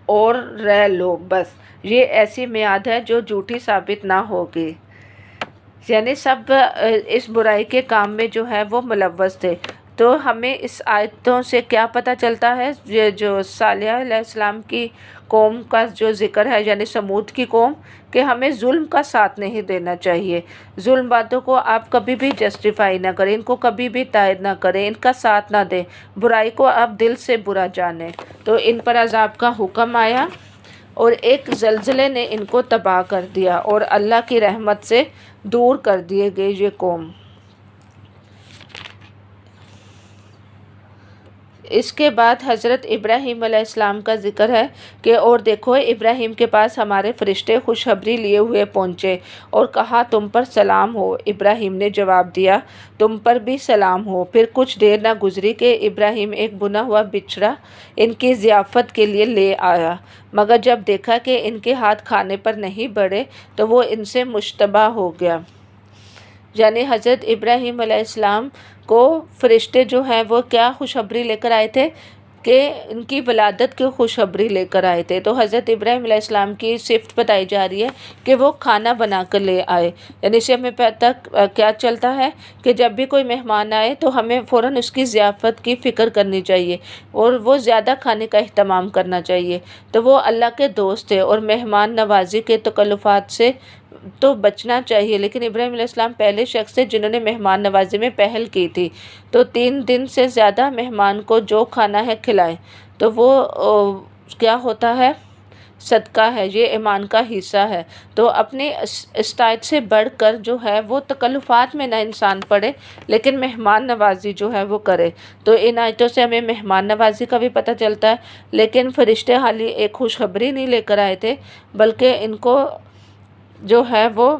اور رہ لو، بس یہ ایسی میعاد ہے جو جھوٹی ثابت نہ ہوگی۔ یعنی سب اس برائی کے کام میں جو ہے وہ ملوث تھے۔ تو ہمیں اس آیتوں سے کیا پتہ چلتا ہے؟ یہ جو صالح علیہ السلام کی قوم کا جو ذکر ہے، یعنی سمود کی قوم، کہ ہمیں ظلم کا ساتھ نہیں دینا چاہیے۔ ظلم باتوں کو آپ کبھی بھی جسٹیفائی نہ کریں، ان کو کبھی بھی تائید نہ کریں، ان کا ساتھ نہ دیں، برائی کو آپ دل سے برا جانیں۔ تو ان پر عذاب کا حکم آیا اور ایک زلزلے نے ان کو تباہ کر دیا، اور اللہ کی رحمت سے دور کر دیے گئے یہ قوم۔ اس کے بعد حضرت ابراہیم علیہ السلام کا ذکر ہے کہ اور دیکھو ابراہیم کے پاس ہمارے فرشتے خوشخبری لیے ہوئے پہنچے اور کہا تم پر سلام ہو۔ ابراہیم نے جواب دیا تم پر بھی سلام ہو۔ پھر کچھ دیر نہ گزری کہ ابراہیم ایک بنا ہوا بچڑا ان کی ضیافت کے لیے لے آیا، مگر جب دیکھا کہ ان کے ہاتھ کھانے پر نہیں بڑھے تو وہ ان سے مشتبہ ہو گیا۔ یعنی حضرت ابراہیم علیہ السلام کو فرشتے جو ہیں وہ کیا خوشخبری لے کر آئے تھے؟ کہ ان کی ولادت کی خوشخبری لے کر آئے تھے۔ تو حضرت ابراہیم علیہ السلام کی صفت بتائی جا رہی ہے کہ وہ کھانا بنا کر لے آئے۔ یعنی اس سے ہمیں پتہ کیا چلتا ہے کہ جب بھی کوئی مہمان آئے تو ہمیں فوراً اس کی ضیافت کی فکر کرنی چاہیے اور وہ زیادہ کھانے کا اہتمام کرنا چاہیے۔ تو وہ اللہ کے دوست تھے اور مہمان نوازی کے تکلفات سے تو بچنا چاہیے، لیکن ابراہیم علیہ السلام پہلے شخص تھے جنہوں نے مہمان نوازی میں پہل کی تھی۔ تو 3 دن سے زیادہ مہمان کو جو کھانا ہے کھلائے، تو وہ کیا ہوتا ہے؟ صدقہ ہے، یہ ایمان کا حصہ ہے۔ تو اپنی استطاعت سے بڑھ کر جو ہے وہ تکلفات میں نہ انسان پڑے، لیکن مہمان نوازی جو ہے وہ کرے۔ تو ان آیتوں سے ہمیں مہمان نوازی کا بھی پتہ چلتا ہے، لیکن فرشتے حالی ایک خوشخبری نہیں لے کر آئے تھے، بلکہ ان کو جو ہے وہ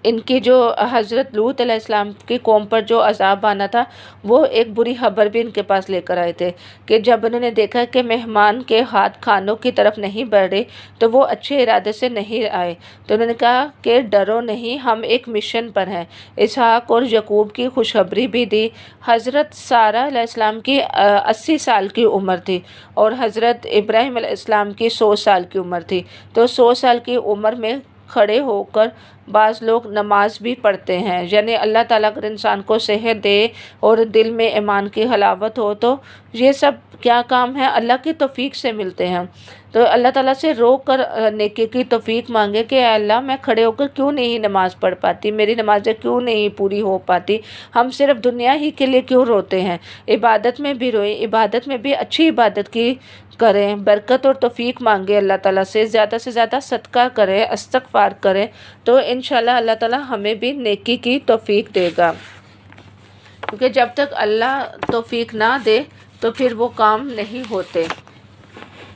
ان کی جو حضرت لوط علیہ السلام کی قوم پر جو عذاب آنا تھا، وہ ایک بری خبر بھی ان کے پاس لے کر آئے تھے، کہ جب انہوں نے دیکھا کہ مہمان کے ہاتھ کھانوں کی طرف نہیں بڑھ رہے تو وہ اچھے ارادے سے نہیں آئے، تو انہوں نے کہا کہ ڈرو نہیں، ہم ایک مشن پر ہیں۔ اسحاق اور یعقوب کی خوشخبری بھی دی۔ حضرت سارہ علیہ السلام کی 80 سال کی عمر تھی، اور حضرت ابراہیم علیہ السلام کی 100 سال کی عمر تھی۔ تو 100 سال کی عمر میں کھڑے ہو کر بعض لوگ نماز بھی پڑھتے ہیں، یعنی اللہ تعالیٰ اگر انسان کو صحت دے اور دل میں ایمان کی حلاوت ہو تو یہ سب کیا کام ہے، اللہ کی توفیق سے ملتے ہیں۔ تو اللہ تعالیٰ سے رو کر نیکی کی توفیق مانگے کہ اے اللہ میں کھڑے ہو کر کیوں نہیں نماز پڑھ پاتی، میری نمازیں کیوں نہیں پوری ہو پاتی، ہم صرف دنیا ہی کے لیے کیوں روتے ہیں، عبادت میں بھی روئیں، عبادت میں بھی اچھی عبادت کی کریں، برکت اور توفیق مانگے اللہ تعالیٰ سے زیادہ صدقہ کریں، استغفار کریں، تو انشاءاللہ اللہ تعالیٰ ہمیں بھی نیکی کی توفیق دے گا، کیونکہ جب تک اللہ توفیق نہ دے تو پھر وہ کام نہیں ہوتے۔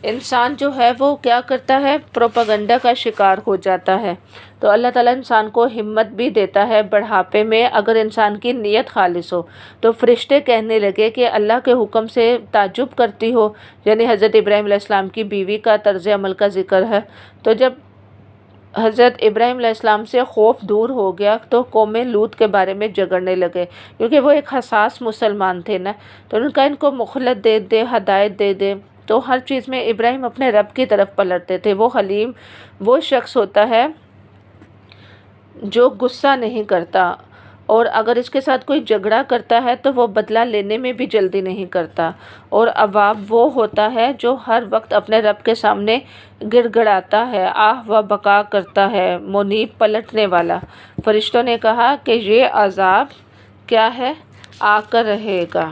انسان جو ہے وہ کیا کرتا ہے، پروپیگنڈا کا شکار ہو جاتا ہے۔ تو اللہ تعالیٰ انسان کو ہمت بھی دیتا ہے بڑھاپے میں، اگر انسان کی نیت خالص ہو۔ تو فرشتے کہنے لگے کہ اللہ کے حکم سے تعجب کرتی ہو، یعنی حضرت ابراہیم علیہ السلام کی بیوی کا طرز عمل کا ذکر ہے۔ تو جب حضرت ابراہیم علیہ السلام سے خوف دور ہو گیا تو قوم لوط کے بارے میں جھگڑنے لگے، کیونکہ وہ ایک حساس مسلمان تھے نا، تو ان کا ان کو مخلت دے دے، ہدایت دے دے۔ تو ہر چیز میں ابراہیم اپنے رب کی طرف پلٹتے تھے۔ وہ حلیم وہ شخص ہوتا ہے جو غصہ نہیں کرتا، اور اگر اس کے ساتھ کوئی جھگڑا کرتا ہے تو وہ بدلہ لینے میں بھی جلدی نہیں کرتا، اور اواب وہ ہوتا ہے جو ہر وقت اپنے رب کے سامنے گڑ گڑاتا ہے، آہ و بکا کرتا ہے، منیب پلٹنے والا۔ فرشتوں نے کہا کہ یہ عذاب کیا ہے، آ کر رہے گا۔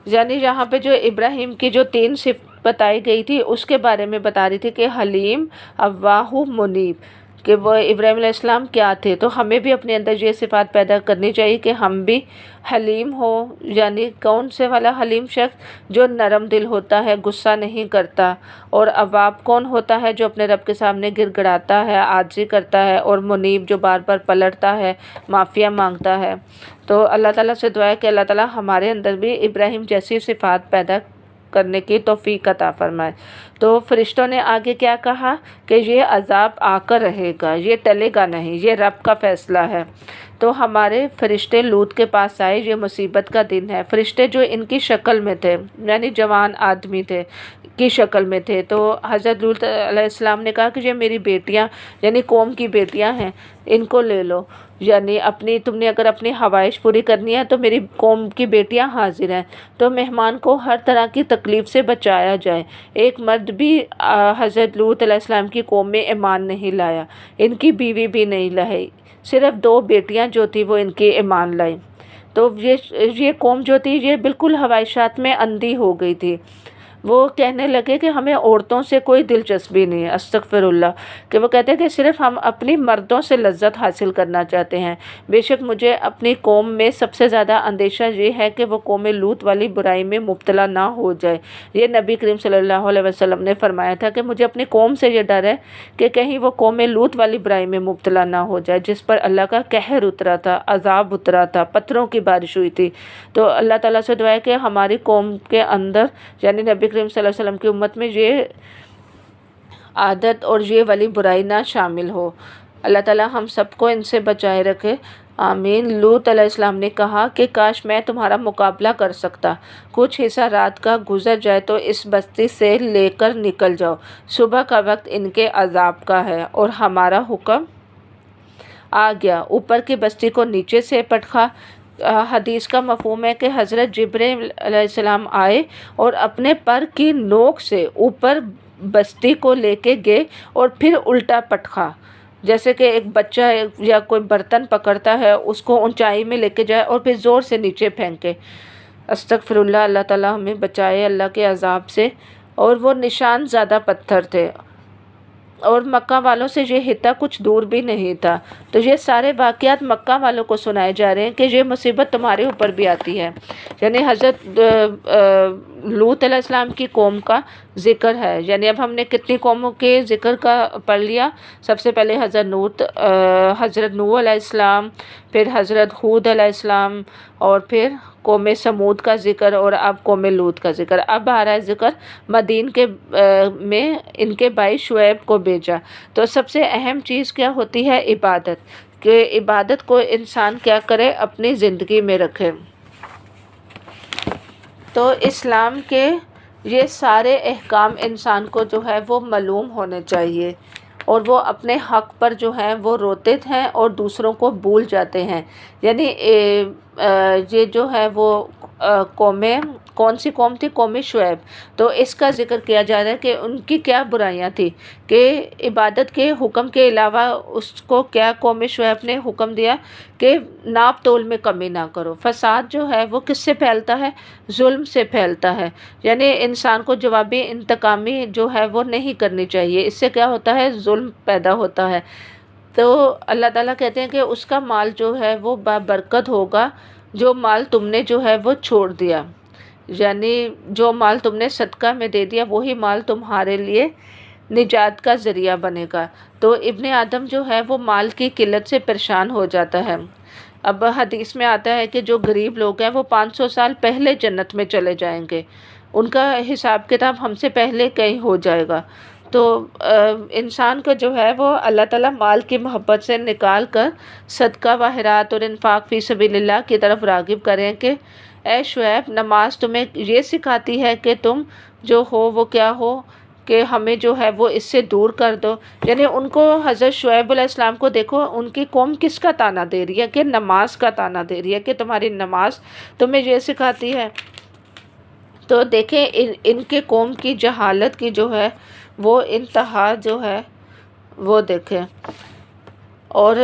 یعنی یہاں پہ جو ابراہیم کی جو 3 صفت بتائی گئی تھی اس کے بارے میں بتا رہی تھی کہ حلیم، اواہ، منیب، کہ وہ ابراہیم علیہ السلام کیا تھے۔ تو ہمیں بھی اپنے اندر یہ صفات پیدا کرنی چاہیے کہ ہم بھی حلیم ہو، یعنی کون سے والا حلیم شخص جو نرم دل ہوتا ہے، غصہ نہیں کرتا، اور اواب کون ہوتا ہے جو اپنے رب کے سامنے گڑ گڑاتا ہے، عاجزی کرتا ہے، اور منیب جو بار بار پلٹتا ہے، معافیہ مانگتا ہے۔ تو اللہ تعالیٰ سے دعا ہے کہ اللہ تعالیٰ ہمارے اندر بھی ابراہیم جیسی صفات پیدا کرنے کی توفیق عطا فرمائے۔ تو فرشتوں نے آگے کیا کہا کہ یہ عذاب آ کر رہے گا، یہ ٹلے گا نہیں، یہ رب کا فیصلہ ہے۔ تو ہمارے فرشتے لوط کے پاس آئے، یہ مصیبت کا دن ہے۔ فرشتے جو ان کی شکل میں تھے، یعنی جوان آدمی تھے کی شکل میں تھے، تو حضرت لوط علیہ السلام نے کہا کہ یہ میری بیٹیاں، یعنی قوم کی بیٹیاں ہیں، ان کو لے لو، یعنی تم نے اگر اپنی خواہش پوری کرنی ہے تو میری قوم کی بیٹیاں حاضر ہیں۔ تو مہمان کو ہر طرح کی تکلیف سے بچایا جائے۔ ایک مرد بھی حضرت لوط علیہ السلام کی قوم میں ایمان نہیں لایا، ان کی بیوی بھی نہیں لائی، صرف 2 بیٹیاں جو تھی وہ ان کی ایمان لائیں۔ تو یہ قوم جو تھی یہ بالکل خواہشات میں اندھی ہو گئی تھی، وہ کہنے لگے کہ ہمیں عورتوں سے کوئی دلچسپی نہیں ہے، استغفر اللہ، کہ وہ کہتے ہیں کہ صرف ہم اپنی مردوں سے لذت حاصل کرنا چاہتے ہیں۔ بے شک مجھے اپنی قوم میں سب سے زیادہ اندیشہ یہ ہے کہ وہ قوم لوط والی برائی میں مبتلا نہ ہو جائے۔ یہ نبی کریم صلی اللہ علیہ وسلم نے فرمایا تھا کہ مجھے اپنی قوم سے یہ ڈر ہے کہ کہیں وہ قوم لوط والی برائی میں مبتلا نہ ہو جائے، جس پر اللہ کا قہر اترا تھا، عذاب اترا تھا، پتھروں کی بارش ہوئی تھی۔ تو اللہ تعالیٰ سے دعا ہے کہ ہماری قوم کے اندر، یعنی نبی کریم صلی اللہ علیہ وسلم کی امت میں، یہ عادت اور یہ والی برائی نہ شامل ہو۔ اللہ تعالیٰ ہم سب کو ان سے بچائے رکھے، آمین۔ لوط علیہ السلام نے کہا کہ کاش میں تمہارا مقابلہ کر سکتا، کچھ حصہ رات کا گزر جائے تو اس بستی سے لے کر نکل جاؤ، صبح کا وقت ان کے عذاب کا ہے۔ اور ہمارا حکم آ گیا، اوپر کی بستی کو نیچے سے پٹخا۔ حدیث کا مفہوم ہے کہ حضرت جبرائیل علیہ السلام آئے اور اپنے پر کی نوک سے اوپر بستی کو لے کے گئے اور پھر الٹا پٹخا، جیسے کہ ایک بچہ یا کوئی برتن پکڑتا ہے اس کو اونچائی میں لے کے جائے اور پھر زور سے نیچے پھینکے۔ استغفراللہ، اللہ تعالیٰ ہمیں بچائے اللہ کے عذاب سے۔ اور وہ نشان زیادہ پتھر تھے، اور مکہ والوں سے یہ حطہ کچھ دور بھی نہیں تھا۔ تو یہ سارے واقعات مکہ والوں کو سنائے جا رہے ہیں کہ یہ مصیبت تمہارے اوپر بھی آتی ہے۔ یعنی حضرت لوط علیہ السلام کی قوم کا ذکر ہے۔ یعنی اب ہم نے کتنی قوموں کے ذکر کا پڑھ لیا؟ سب سے پہلے حضرت نوح علیہ السلام، پھر حضرت ہود علیہ السلام، اور پھر قوم سمود کا ذکر، اور اب قوم لوط کا ذکر۔ اب آ رہا ہے ذکر مدین میں ان کے بھائی شعیب کو بھیجا۔ تو سب سے اہم چیز کیا ہوتی ہے؟ عبادت، کہ عبادت کو انسان کیا کرے؟ اپنی زندگی میں رکھے۔ تو اسلام کے یہ سارے احکام انسان کو جو ہے وہ معلوم ہونے چاہیے، اور وہ اپنے حق پر جو ہے وہ روتے ہیں اور دوسروں کو بھول جاتے ہیں۔ یعنی یہ جو ہے وہ کون سی قوم تھی؟ قوم شعیب۔ تو اس کا ذکر کیا جا رہا ہے کہ ان کی کیا برائیاں تھیں، کہ عبادت کے حکم کے علاوہ اس کو کیا قوم شعیب نے حکم دیا کہ ناپ تول میں کمی نہ کرو۔ فساد جو ہے وہ کس سے پھیلتا ہے؟ ظلم سے پھیلتا ہے۔ یعنی انسان کو جوابی انتقامی جو ہے وہ نہیں کرنی چاہیے، اس سے کیا ہوتا ہے؟ ظلم پیدا ہوتا ہے۔ تو اللہ تعالیٰ کہتے ہیں کہ اس کا مال جو ہے وہ بابرکت ہوگا، جو مال تم نے جو ہے وہ چھوڑ دیا۔ یعنی جو مال تم نے صدقہ میں دے دیا وہی مال تمہارے لیے نجات کا ذریعہ بنے گا۔ تو ابن آدم جو ہے وہ مال کی قلت سے پریشان ہو جاتا ہے۔ اب حدیث میں آتا ہے کہ جو غریب لوگ ہیں وہ 500 سال پہلے جنت میں چلے جائیں گے، ان کا حساب کتاب ہم سے پہلے کہیں ہو جائے گا۔ تو انسان کو جو ہے وہ اللہ تعالیٰ مال کی محبت سے نکال کر صدقہ و خیرات اور انفاق فی سبیل اللہ کی طرف راغب کریں کہ اے شعیب، نماز تمہیں یہ سکھاتی ہے کہ تم جو ہو وہ کیا ہو، کہ ہمیں جو ہے وہ اس سے دور کر دو۔ یعنی ان کو حضرت شعیب علیہ السلام کو دیکھو، ان کی قوم کس کا طعنہ دے رہی ہے؟ کہ نماز کا طعنہ دے رہی ہے کہ تمہاری نماز تمہیں یہ سکھاتی ہے۔ تو دیکھیں ان کے قوم کی جہالت کی جو ہے وہ انتہا جو ہے وہ دیکھیں۔ اور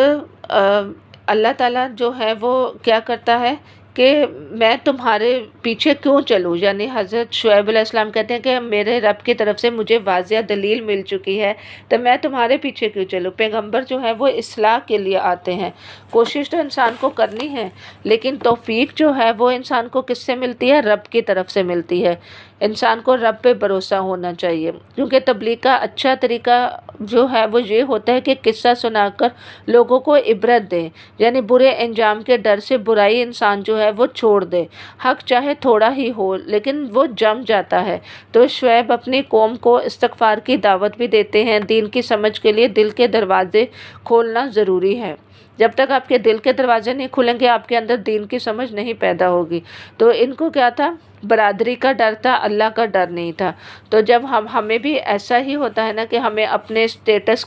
اللہ تعالیٰ جو ہے وہ کیا کرتا ہے کہ میں تمہارے پیچھے کیوں چلوں؟ یعنی حضرت شعیب علیہ السلام کہتے ہیں کہ میرے رب کی طرف سے مجھے واضح دلیل مل چکی ہے، تو میں تمہارے پیچھے کیوں چلوں؟ پیغمبر جو ہے وہ اصلاح کے لیے آتے ہیں۔ کوشش تو انسان کو کرنی ہے، لیکن توفیق جو ہے وہ انسان کو کس سے ملتی ہے؟ رب کی طرف سے ملتی ہے۔ انسان کو رب پہ بھروسہ ہونا چاہیے، کیونکہ تبلیغ کا اچھا طریقہ جو ہے وہ یہ ہوتا ہے کہ قصہ سنا کر لوگوں کو عبرت دیں۔ یعنی برے انجام کے ڈر سے برائی انسان جو ہے وہ چھوڑ دے۔ حق چاہے تھوڑا ہی ہو لیکن وہ جم جاتا ہے۔ تو شعیب اپنی قوم کو استغفار کی دعوت بھی دیتے ہیں۔ دین کی سمجھ کے لیے دل کے دروازے کھولنا ضروری ہے۔ جب تک آپ کے دل کے دروازے نہیں کھلیں گے آپ کے اندر دین کی سمجھ نہیں پیدا ہوگی۔ تو ان کو کیا تھا؟ برادری کا ڈر تھا، اللہ کا ڈر نہیں تھا۔ تو جب ہمیں بھی ایسا ہی ہوتا ہے نا کہ ہمیں اپنے اسٹیٹس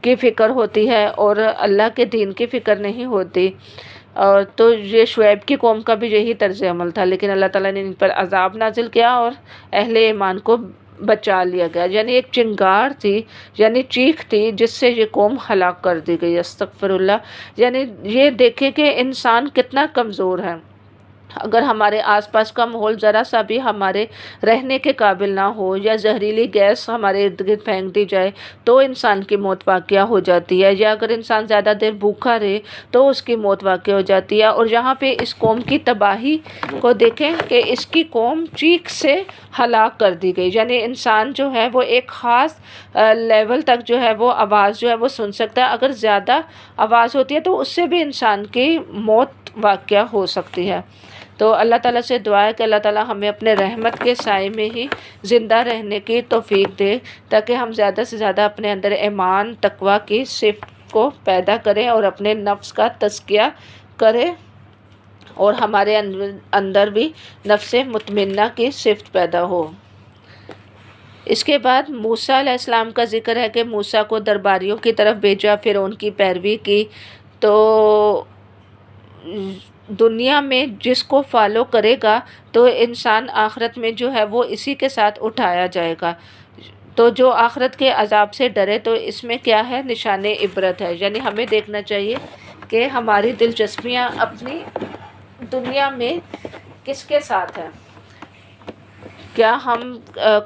کی فکر ہوتی ہے اور اللہ کے دین کی فکر نہیں ہوتی۔ اور تو یہ شعیب کی قوم کا بھی یہی طرز عمل تھا، لیکن اللہ تعالیٰ نے ان پر عذاب نازل کیا اور اہل ایمان کو بچا لیا گیا۔ یعنی ایک چنگار تھی، یعنی چیخ تھی جس سے یہ قوم ہلاک کر دی گئی۔ استغفر اللہ۔ یعنی یہ دیکھیں کہ انسان کتنا کمزور ہے۔ اگر ہمارے آس پاس کا ماحول ذرا سا بھی ہمارے رہنے کے قابل نہ ہو یا زہریلی گیس ہمارے ارد گرد پھینک دی جائے تو انسان کی موت واقع ہو جاتی ہے، یا اگر انسان زیادہ دیر بھوکا رہے تو اس کی موت واقع ہو جاتی ہے۔ اور یہاں پہ اس قوم کی تباہی کو دیکھیں کہ اس کی قوم چیخ سے ہلاک کر دی گئی۔ یعنی انسان جو ہے وہ ایک خاص لیول تک جو ہے وہ آواز جو ہے وہ سن سکتا ہے، اگر زیادہ آواز ہوتی ہے تو اس سے بھی انسان کی موت واقع ہو سکتی ہے۔ تو اللہ تعالیٰ سے دعا ہے کہ اللہ تعالیٰ ہمیں اپنے رحمت کے سائے میں ہی زندہ رہنے کی توفیق دے، تاکہ ہم زیادہ سے زیادہ اپنے اندر ایمان تقویٰ کی صفت کو پیدا کریں اور اپنے نفس کا تزکیہ کریں، اور ہمارے اندر بھی نفس مطمئنہ کی صفت پیدا ہو۔ اس کے بعد موسیٰ علیہ السلام کا ذکر ہے کہ موسیٰ کو درباریوں کی طرف بھیجا، پھر ان کی پیروی کی۔ تو دنیا میں جس کو فالو کرے گا تو انسان آخرت میں جو ہے وہ اسی کے ساتھ اٹھایا جائے گا۔ تو جو آخرت کے عذاب سے ڈرے تو اس میں کیا ہے؟ نشان عبرت ہے۔ یعنی ہمیں دیکھنا چاہیے کہ ہماری دلچسپیاں اپنی دنیا میں کس کے ساتھ ہے؟ کیا ہم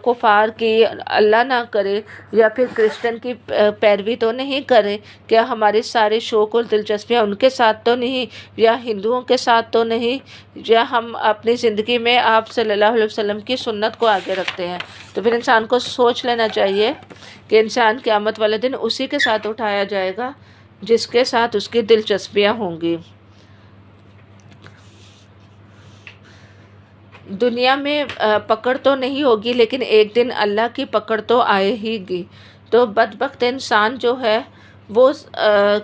کفار کی اللہ نہ کرے یا پھر کرسچن کی پیروی تو نہیں کریں؟ کیا ہمارے سارے شوق اور دلچسپیاں ان کے ساتھ تو نہیں، یا ہندوؤں کے ساتھ تو نہیں، یا ہم اپنی زندگی میں آپ صلی اللہ علیہ وسلم کی سنت کو آگے رکھتے ہیں؟ تو پھر انسان کو سوچ لینا چاہیے کہ انسان قیامت والے دن اسی کے ساتھ اٹھایا جائے گا جس کے ساتھ اس کی دلچسپیاں ہوں گی۔ دنیا میں پکڑ تو نہیں ہوگی، لیکن ایک دن اللہ کی پکڑ تو آئے ہی گی۔ تو بدبخت انسان جو ہے وہ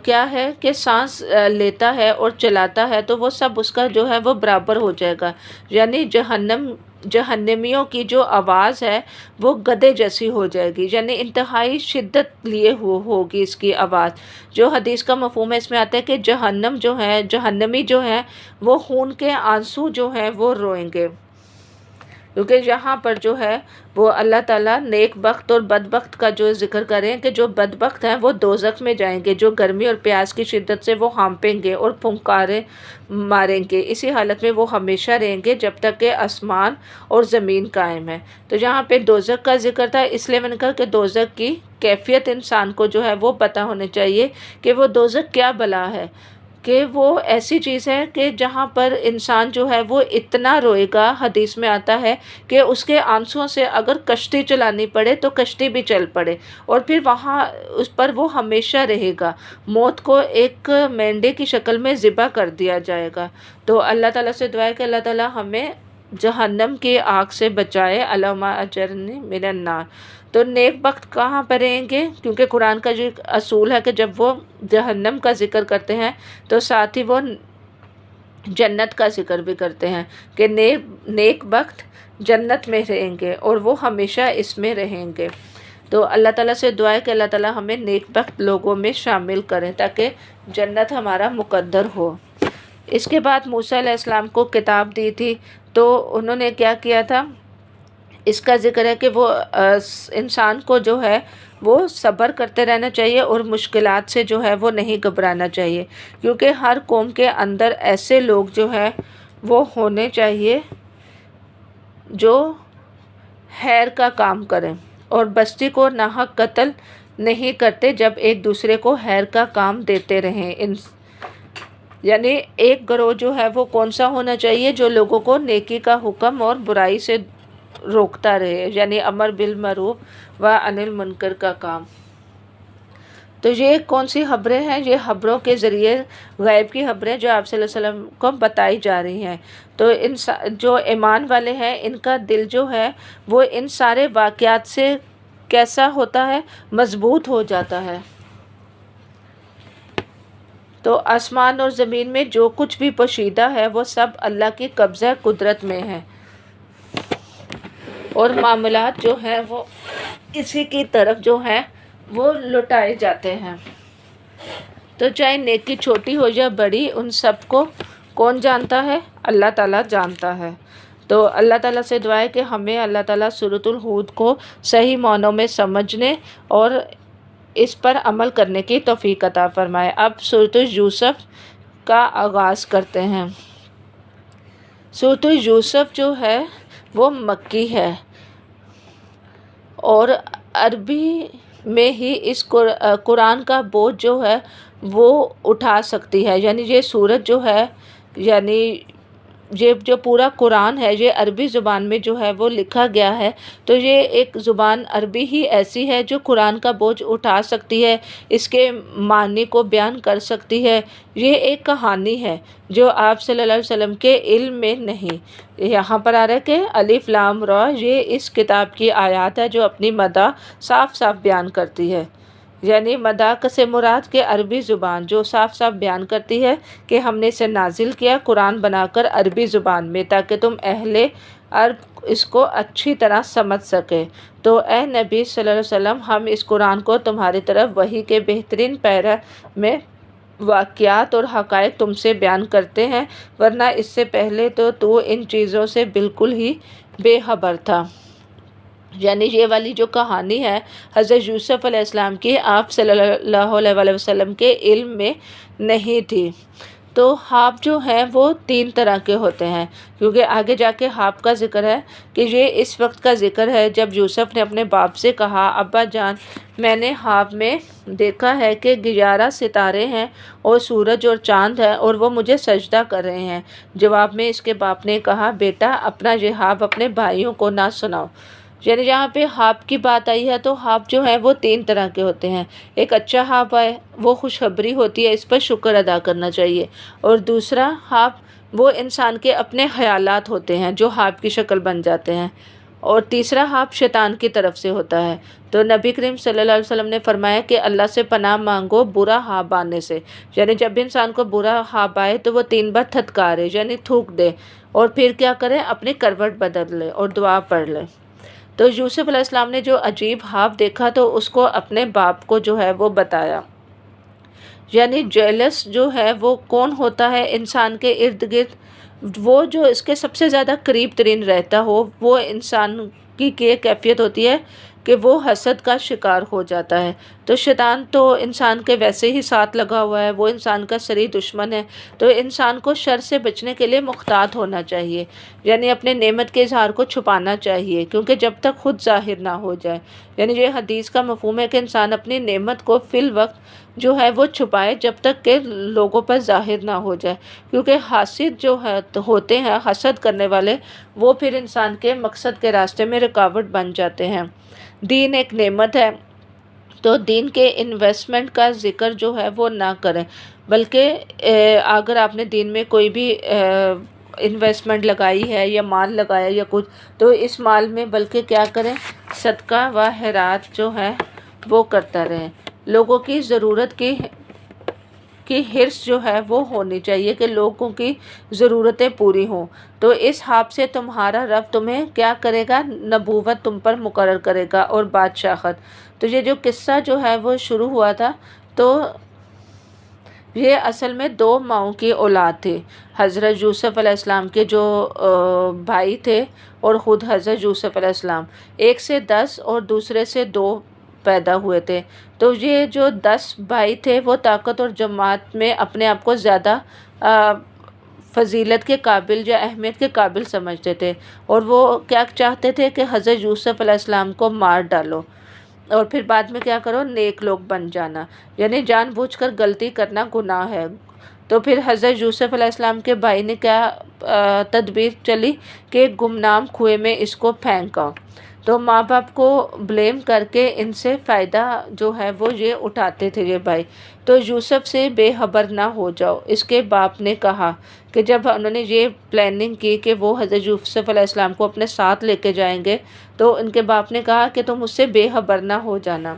کیا ہے کہ سانس لیتا ہے اور چلاتا ہے تو وہ سب اس کا جو ہے وہ برابر ہو جائے گا، یعنی جہنمیوں کی جو آواز ہے وہ گدے جیسی ہو جائے گی، یعنی انتہائی شدت لیے ہوگی اس کی آواز۔ جو حدیث کا مفہوم ہے اس میں آتا ہے کہ جہنمی جو ہے وہ خون کے آنسو جو ہیں وہ روئیں گے، کیونکہ یہاں پر جو ہے وہ اللہ تعالیٰ نیک بخت اور بدبخت کا جو ذکر کریں کہ جو بدبخت ہیں وہ دوزخ میں جائیں گے، جو گرمی اور پیاس کی شدت سے وہ ہانپیں گے اور پھنکارے ماریں گے، اسی حالت میں وہ ہمیشہ رہیں گے جب تک کہ آسمان اور زمین قائم ہے۔ تو یہاں پہ دوزخ کا ذکر تھا، اس لیے میں نے کہا کہ دوزخ کی کیفیت انسان کو جو ہے وہ پتہ ہونے چاہیے کہ وہ دوزخ کیا بلا ہے، کہ وہ ایسی چیز ہے کہ جہاں پر انسان جو ہے وہ اتنا روئے گا، حدیث میں آتا ہے کہ اس کے آنسوؤں سے اگر کشتی چلانی پڑے تو کشتی بھی چل پڑے، اور پھر وہاں اس پر وہ ہمیشہ رہے گا، موت کو ایک مینڈے کی شکل میں ذبح کر دیا جائے گا۔ تو اللہ تعالیٰ سے دعا ہے کہ اللہ تعالیٰ ہمیں جہنم کی آگ سے بچائے، اللہم اجرنی من النار۔ تو نیک بخت کہاں پر رہیں گے؟ کیونکہ قرآن کا جو اصول ہے کہ جب وہ جہنم کا ذکر کرتے ہیں تو ساتھ ہی وہ جنت کا ذکر بھی کرتے ہیں کہ نیک بخت جنت میں رہیں گے اور وہ ہمیشہ اس میں رہیں گے۔ تو اللہ تعالیٰ سے دعا ہے کہ اللہ تعالیٰ ہمیں نیک بخت لوگوں میں شامل کریں تاکہ جنت ہمارا مقدر ہو۔ اس کے بعد موسیٰ علیہ السلام کو کتاب دی تھی تو انہوں نے کیا کیا تھا؟ اس کا ذکر ہے کہ وہ انسان کو جو ہے وہ صبر کرتے رہنا چاہیے اور مشکلات سے جو ہے وہ نہیں گھبرانا چاہیے، کیونکہ ہر قوم کے اندر ایسے لوگ جو ہے وہ ہونے چاہیے جو خیر کا کام کریں اور بستی کو ناحق قتل نہیں کرتے جب ایک دوسرے کو خیر کا کام دیتے رہیں۔ یعنی ایک گروہ جو ہے وہ کون سا ہونا چاہیے؟ جو لوگوں کو نیکی کا حکم اور برائی سے روکتا رہے، یعنی امر بالمعروف و عن المنکر کا کام۔ تو یہ کون سی خبریں ہیں؟ یہ خبروں کے ذریعے غیب کی خبریں جو آپ صلی اللہ علیہ وسلم کو بتائی جا رہی ہیں۔ تو جو ایمان والے ہیں ان کا دل جو ہے وہ ان سارے واقعات سے کیسا ہوتا ہے؟ مضبوط ہو جاتا ہے۔ تو آسمان اور زمین میں جو کچھ بھی پوشیدہ ہے وہ سب اللہ کی قبضہ قدرت میں ہے، اور معاملات جو ہیں وہ اسی کی طرف جو ہیں وہ لوٹائے جاتے ہیں۔ تو چاہے نیکی چھوٹی ہو یا بڑی، ان سب کو کون جانتا ہے؟ اللہ تعالیٰ جانتا ہے۔ تو اللہ تعالیٰ سے دعا ہے کہ ہمیں اللہ تعالیٰ سورۃ الہود کو صحیح معنوں میں سمجھنے اور اس پر عمل کرنے کی توفیق عطا فرمائے۔ اب سورۃ یوسف کا آغاز کرتے ہیں۔ سورۃ یوسف جو ہے وہ مکی ہے اور عربی میں ہی اس قرآن کا بوجھ جو ہے وہ اٹھا سکتی ہے، یعنی یہ سورت جو ہے، یعنی یہ جو پورا قرآن ہے یہ عربی زبان میں جو ہے وہ لکھا گیا ہے، تو یہ ایک زبان عربی ہی ایسی ہے جو قرآن کا بوجھ اٹھا سکتی ہے، اس کے معنی کو بیان کر سکتی ہے۔ یہ ایک کہانی ہے جو آپ صلی اللہ علیہ وسلم کے علم میں نہیں۔ یہاں پر آ رہا ہے کہ الف لام را، یہ اس کتاب کی آیات ہے جو اپنی مدح صاف صاف بیان کرتی ہے، یعنی مدح سے مراد کہ عربی زبان جو صاف صاف بیان کرتی ہے کہ ہم نے اسے نازل کیا قرآن بنا کر عربی زبان میں تاکہ تم اہل عرب اس کو اچھی طرح سمجھ سکے۔ تو اے نبی صلی اللہ علیہ وسلم، ہم اس قرآن کو تمہاری طرف وحی کے بہترین پیرا میں واقعات اور حقائق تم سے بیان کرتے ہیں، ورنہ اس سے پہلے تو ان چیزوں سے بالکل ہی بے خبر تھا۔ یعنی یہ والی جو کہانی ہے حضرت یوسف علیہ السلام کی، آپ صلی اللہ علیہ وسلم کے علم میں نہیں تھی۔ تو خواب جو ہیں وہ 3 طرح کے ہوتے ہیں، کیونکہ آگے جا کے خواب کا ذکر ہے کہ یہ اس وقت کا ذکر ہے جب یوسف نے اپنے باپ سے کہا، ابا جان میں نے خواب میں دیکھا ہے کہ 11 ستارے ہیں اور سورج اور چاند ہے اور وہ مجھے سجدہ کر رہے ہیں۔ جواب میں اس کے باپ نے کہا، بیٹا اپنا یہ خواب اپنے بھائیوں کو نہ سناؤ۔ یعنی جہاں پہ خواب کی بات آئی ہے تو خواب جو ہے وہ 3 طرح کے ہوتے ہیں۔ ایک اچھا خواب ہے، وہ خوشخبری ہوتی ہے، اس پر شکر ادا کرنا چاہیے، اور دوسرا خواب وہ انسان کے اپنے خیالات ہوتے ہیں جو خواب کی شکل بن جاتے ہیں، اور تیسرا خواب شیطان کی طرف سے ہوتا ہے۔ تو نبی کریم صلی اللہ علیہ وسلم نے فرمایا کہ اللہ سے پناہ مانگو برا خواب آنے سے، یعنی جب بھی انسان کو برا خواب آئے تو وہ 3 بار تھتکارے یعنی تھوک دے، اور پھر کیا کرے، اپنی کروٹ بدل لے اور دعا پڑھ لے۔ تو یوسف علیہ السلام نے جو عجیب خواب دیکھا تو اس کو اپنے باپ کو جو ہے وہ بتایا۔ یعنی جیلس جو ہے وہ کون ہوتا ہے انسان کے ارد گرد، وہ جو اس کے سب سے زیادہ قریب ترین رہتا ہو، وہ انسان کی کیفیت ہوتی ہے کہ وہ حسد کا شکار ہو جاتا ہے۔ تو شیطان تو انسان کے ویسے ہی ساتھ لگا ہوا ہے، وہ انسان کا سری دشمن ہے، تو انسان کو شر سے بچنے کے لیے محتاط ہونا چاہیے، یعنی اپنے نعمت کے اظہار کو چھپانا چاہیے، کیونکہ جب تک خود ظاہر نہ ہو جائے، یعنی یہ حدیث کا مفہوم ہے کہ انسان اپنی نعمت کو فی الوقت جو ہے وہ چھپائے جب تک کہ لوگوں پر ظاہر نہ ہو جائے، کیونکہ حاسد جو ہے ہوتے ہیں، حسد کرنے والے، وہ پھر انسان کے مقصد کے راستے میں رکاوٹ بن جاتے ہیں۔ دین ایک نعمت ہے، تو دین کے انویسٹمنٹ کا ذکر جو ہے وہ نہ کریں، بلکہ اگر آپ نے دین میں کوئی بھی انویسٹمنٹ لگائی ہے یا مال لگایا یا کچھ، تو اس مال میں بلکہ کیا کریں، صدقہ و خیرات جو ہے وہ کرتا رہیں۔ لوگوں کی ضرورت کی حرص جو ہے وہ ہونی چاہیے کہ لوگوں کی ضرورتیں پوری ہوں۔ تو اس خواب سے تمہارا رب تمہیں کیا کرے گا، نبوت تم پر مقرر کرے گا اور بادشاہت۔ تو یہ جو قصہ جو ہے وہ شروع ہوا تھا، تو یہ اصل میں 2 ماؤں کی اولاد تھی، حضرت یوسف علیہ السلام کے جو بھائی تھے اور خود حضرت یوسف علیہ السلام، ایک سے 10 اور دوسرے سے 2 پیدا ہوئے تھے۔ تو یہ جو 10 بھائی تھے وہ طاقت اور جماعت میں اپنے آپ کو زیادہ فضیلت کے قابل یا اہمیت کے قابل سمجھتے تھے، اور وہ کیا چاہتے تھے کہ حضرت یوسف علیہ السلام کو مار ڈالو اور پھر بعد میں کیا کرو، نیک لوگ بن جانا، یعنی جان بوجھ کر غلطی کرنا گناہ ہے۔ تو پھر حضرت یوسف علیہ السلام کے بھائی نے کیا تدبیر چلی کہ گمنام کنویں میں اس کو پھینکا۔ تو ماں باپ کو بلیم کر کے ان سے فائدہ جو ہے وہ یہ اٹھاتے تھے یہ بھائی۔ تو یوسف سے بے خبر نہ ہو جاؤ، اس کے باپ نے کہا کہ جب انہوں نے یہ پلاننگ کی کہ وہ حضرت یوسف علیہ السلام کو اپنے ساتھ لے کے جائیں گے، تو ان کے باپ نے کہا کہ تم اس سے بے خبر نہ ہو جانا۔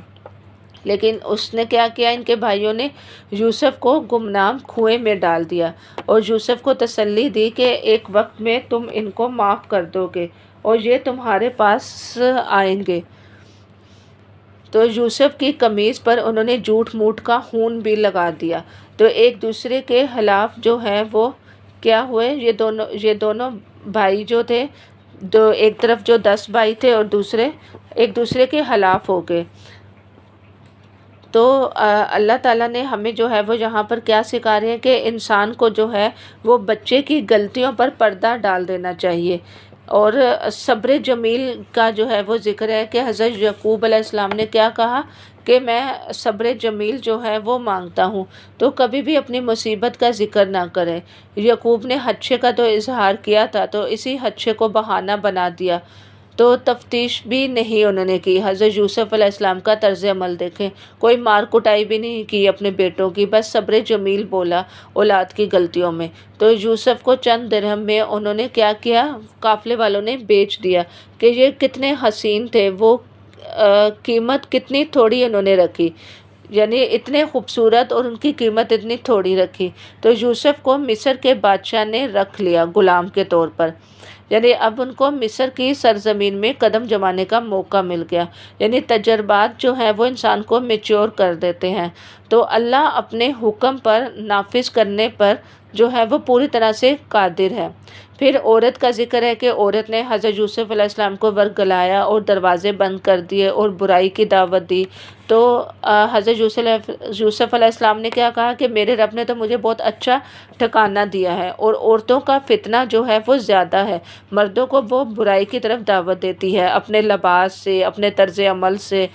لیکن اس نے کیا کیا، ان کے بھائیوں نے یوسف کو گمنام کنویں میں ڈال دیا اور یوسف کو تسلی دی کہ ایک وقت میں تم ان کو معاف کر دو گے اور یہ تمہارے پاس آئیں گے۔ تو یوسف کی قمیص پر انہوں نے جھوٹ موٹ کا خون بھی لگا دیا۔ تو ایک دوسرے کے خلاف جو ہے وہ کیا ہوئے، یہ دونوں بھائی جو تھے، ایک طرف جو 10 بھائی تھے اور دوسرے ایک دوسرے کے خلاف ہو گئے۔ تو اللہ تعالیٰ نے ہمیں جو ہے وہ یہاں پر کیا سکھا رہے ہیں کہ انسان کو جو ہے وہ بچے کی غلطیوں پر پردہ ڈال دینا چاہیے، اور صبر جمیل کا جو ہے وہ ذکر ہے کہ حضرت یعقوب علیہ السلام نے کیا کہا کہ میں صبر جمیل جو ہے وہ مانگتا ہوں، تو کبھی بھی اپنی مصیبت کا ذکر نہ کریں۔ یعقوب نے خدشے کا تو اظہار کیا تھا، تو اسی خدشے کو بہانہ بنا دیا، تو تفتیش بھی نہیں انہوں نے کی۔ حضرت یوسف علیہ السلام کا طرز عمل دیکھیں، کوئی مار کٹائی بھی نہیں کی اپنے بیٹوں کی، بس صبر جمیل بولا اولاد کی غلطیوں میں۔ تو یوسف کو چند درہم میں انہوں نے کیا کیا، قافلے والوں نے بیچ دیا کہ یہ کتنے حسین تھے، وہ قیمت کتنی تھوڑی انہوں نے رکھی، یعنی اتنے خوبصورت اور ان کی قیمت اتنی تھوڑی رکھی۔ تو یوسف کو مصر کے بادشاہ نے رکھ لیا غلام کے طور پر، یعنی اب ان کو مصر کی سرزمین میں قدم جمانے کا موقع مل گیا۔ یعنی تجربات جو ہیں وہ انسان کو میچور کر دیتے ہیں۔ تو اللہ اپنے حکم پر نافذ کرنے پر جو ہے وہ پوری طرح سے قادر ہے۔ پھر عورت کا ذکر ہے کہ عورت نے حضرت یوسف علیہ السلام کو ورگلایا اور دروازے بند کر دیے اور برائی کی دعوت دی۔ تو حضرت یوسف علیہ السلام نے کیا کہا کہ میرے رب نے تو مجھے بہت اچھا ٹھکانہ دیا ہے، اور عورتوں کا فتنہ جو ہے وہ زیادہ ہے، مردوں کو وہ برائی کی طرف دعوت دیتی ہے اپنے لباس سے، اپنے طرز عمل سے۔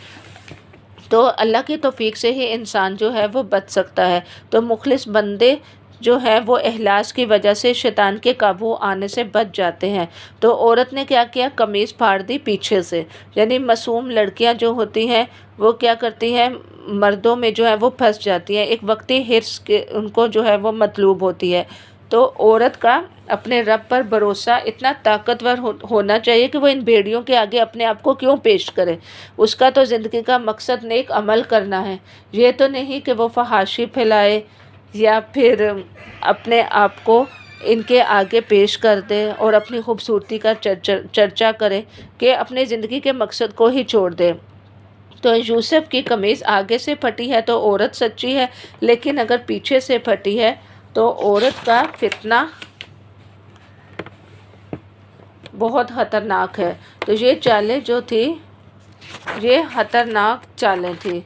تو اللہ کی توفیق سے ہی انسان جو ہے وہ بچ سکتا ہے۔ تو مخلص بندے جو ہے وہ اخلاص کی وجہ سے شیطان کے قابو آنے سے بچ جاتے ہیں۔ تو عورت نے کیا کیا، قمیص پھاڑ دی پیچھے سے، یعنی معصوم لڑکیاں جو ہوتی ہیں وہ کیا کرتی ہیں، مردوں میں جو ہے وہ پھنس جاتی ہیں، ایک وقتی حرص کے ان کو جو ہے وہ مطلوب ہوتی ہے۔ تو عورت کا اپنے رب پر بھروسہ اتنا طاقتور ہونا چاہیے کہ وہ ان بھیڑیوں کے آگے اپنے آپ کو کیوں پیش کرے۔ اس کا تو زندگی کا مقصد نیک عمل کرنا ہے، یہ تو نہیں کہ وہ فحاشی پھیلائے یا پھر اپنے آپ کو ان کے آگے پیش کر دے اور اپنی خوبصورتی کا چرچا کرے کہ اپنے زندگی کے مقصد کو ہی چھوڑ دے۔ تو یوسف کی قمیض آگے سے پھٹی ہے تو عورت سچی ہے، لیکن اگر پیچھے سے پھٹی ہے تو عورت کا فتنہ بہت خطرناک ہے۔ تو یہ چالیں جو تھی یہ خطرناک چالیں تھیں۔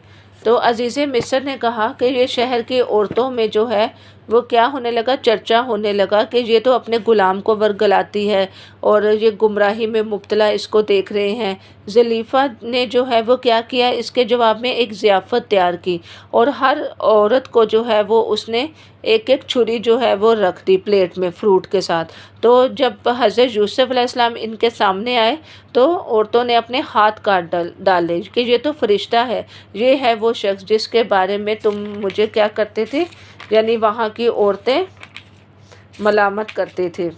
تو عزیز مصر نے کہا کہ یہ شہر کی عورتوں میں جو ہے وہ کیا ہونے لگا، چرچا ہونے لگا کہ یہ تو اپنے غلام کو ورگلاتی ہے اور یہ گمراہی میں مبتلا اس کو دیکھ رہے ہیں۔ زلیخا نے جو ہے وہ کیا کیا، اس کے جواب میں ایک ضیافت تیار کی اور ہر عورت کو جو ہے وہ اس نے ایک ایک چھری جو ہے وہ رکھ دی پلیٹ میں فروٹ کے ساتھ۔ تو جب حضرت یوسف علیہ السلام ان کے سامنے آئے تو عورتوں نے اپنے ہاتھ کاٹ ڈالے کہ یہ تو فرشتہ ہے، یہ ہے وہ شخص جس کے بارے میں تم مجھے کیا کرتے تھے، یعنی وہاں کی عورتیں ملامت کرتے تھے۔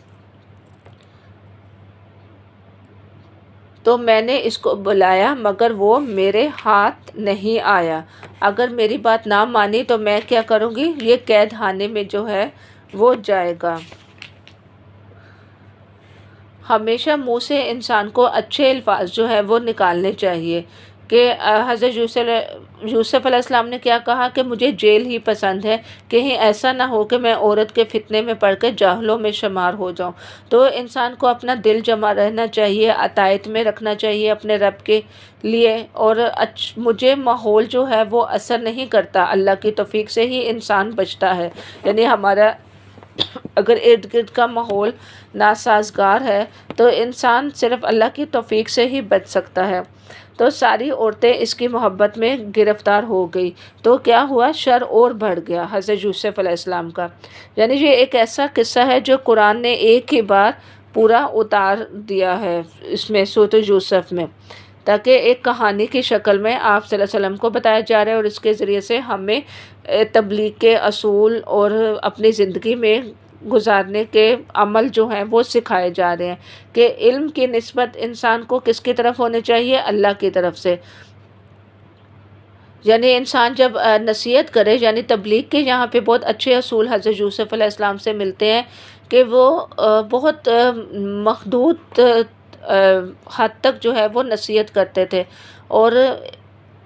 تو میں نے اس کو بلایا مگر وہ میرے ہاتھ نہیں آیا، اگر میری بات نہ مانی تو میں کیا کروں گی، یہ قید خانے میں جو ہے وہ جائے گا۔ ہمیشہ منہ سے انسان کو اچھے الفاظ جو ہے وہ نکالنے چاہیے کہ حضرت یوسف علیہ السلام نے کیا کہا کہ مجھے جیل ہی پسند ہے، کہیں ایسا نہ ہو کہ میں عورت کے فتنے میں پڑ کے جاہلوں میں شمار ہو جاؤں۔ تو انسان کو اپنا دل جمع رہنا چاہیے، عطائیت میں رکھنا چاہیے اپنے رب کے لیے، اور مجھے ماحول جو ہے وہ اثر نہیں کرتا، اللہ کی توفیق سے ہی انسان بچتا ہے۔ یعنی ہمارا اگر ارد گرد کا ماحول ناسازگار ہے تو انسان صرف اللہ کی توفیق سے ہی بچ سکتا ہے۔ تو ساری عورتیں اس کی محبت میں گرفتار ہو گئی تو کیا ہوا، شر اور بڑھ گیا حضرت یوسف علیہ السلام کا۔ یعنی یہ ایک ایسا قصہ ہے جو قرآن نے ایک ہی بار پورا اتار دیا ہے اس میں سورۃ یوسف میں، تاکہ ایک کہانی کی شکل میں آپ صلی اللہ علیہ وسلم کو بتایا جا رہا ہے، اور اس کے ذریعے سے ہمیں تبلیغ کے اصول اور اپنی زندگی میں گزارنے کے عمل جو ہیں وہ سکھائے جا رہے ہیں کہ علم کی نسبت انسان کو کس کی طرف ہونے چاہیے، اللہ کی طرف سے۔ یعنی انسان جب نصیحت کرے، یعنی تبلیغ کے یہاں پہ بہت اچھے اصول حضرت یوسف علیہ السلام سے ملتے ہیں کہ وہ بہت محدود حد تک جو ہے وہ نصیحت کرتے تھے، اور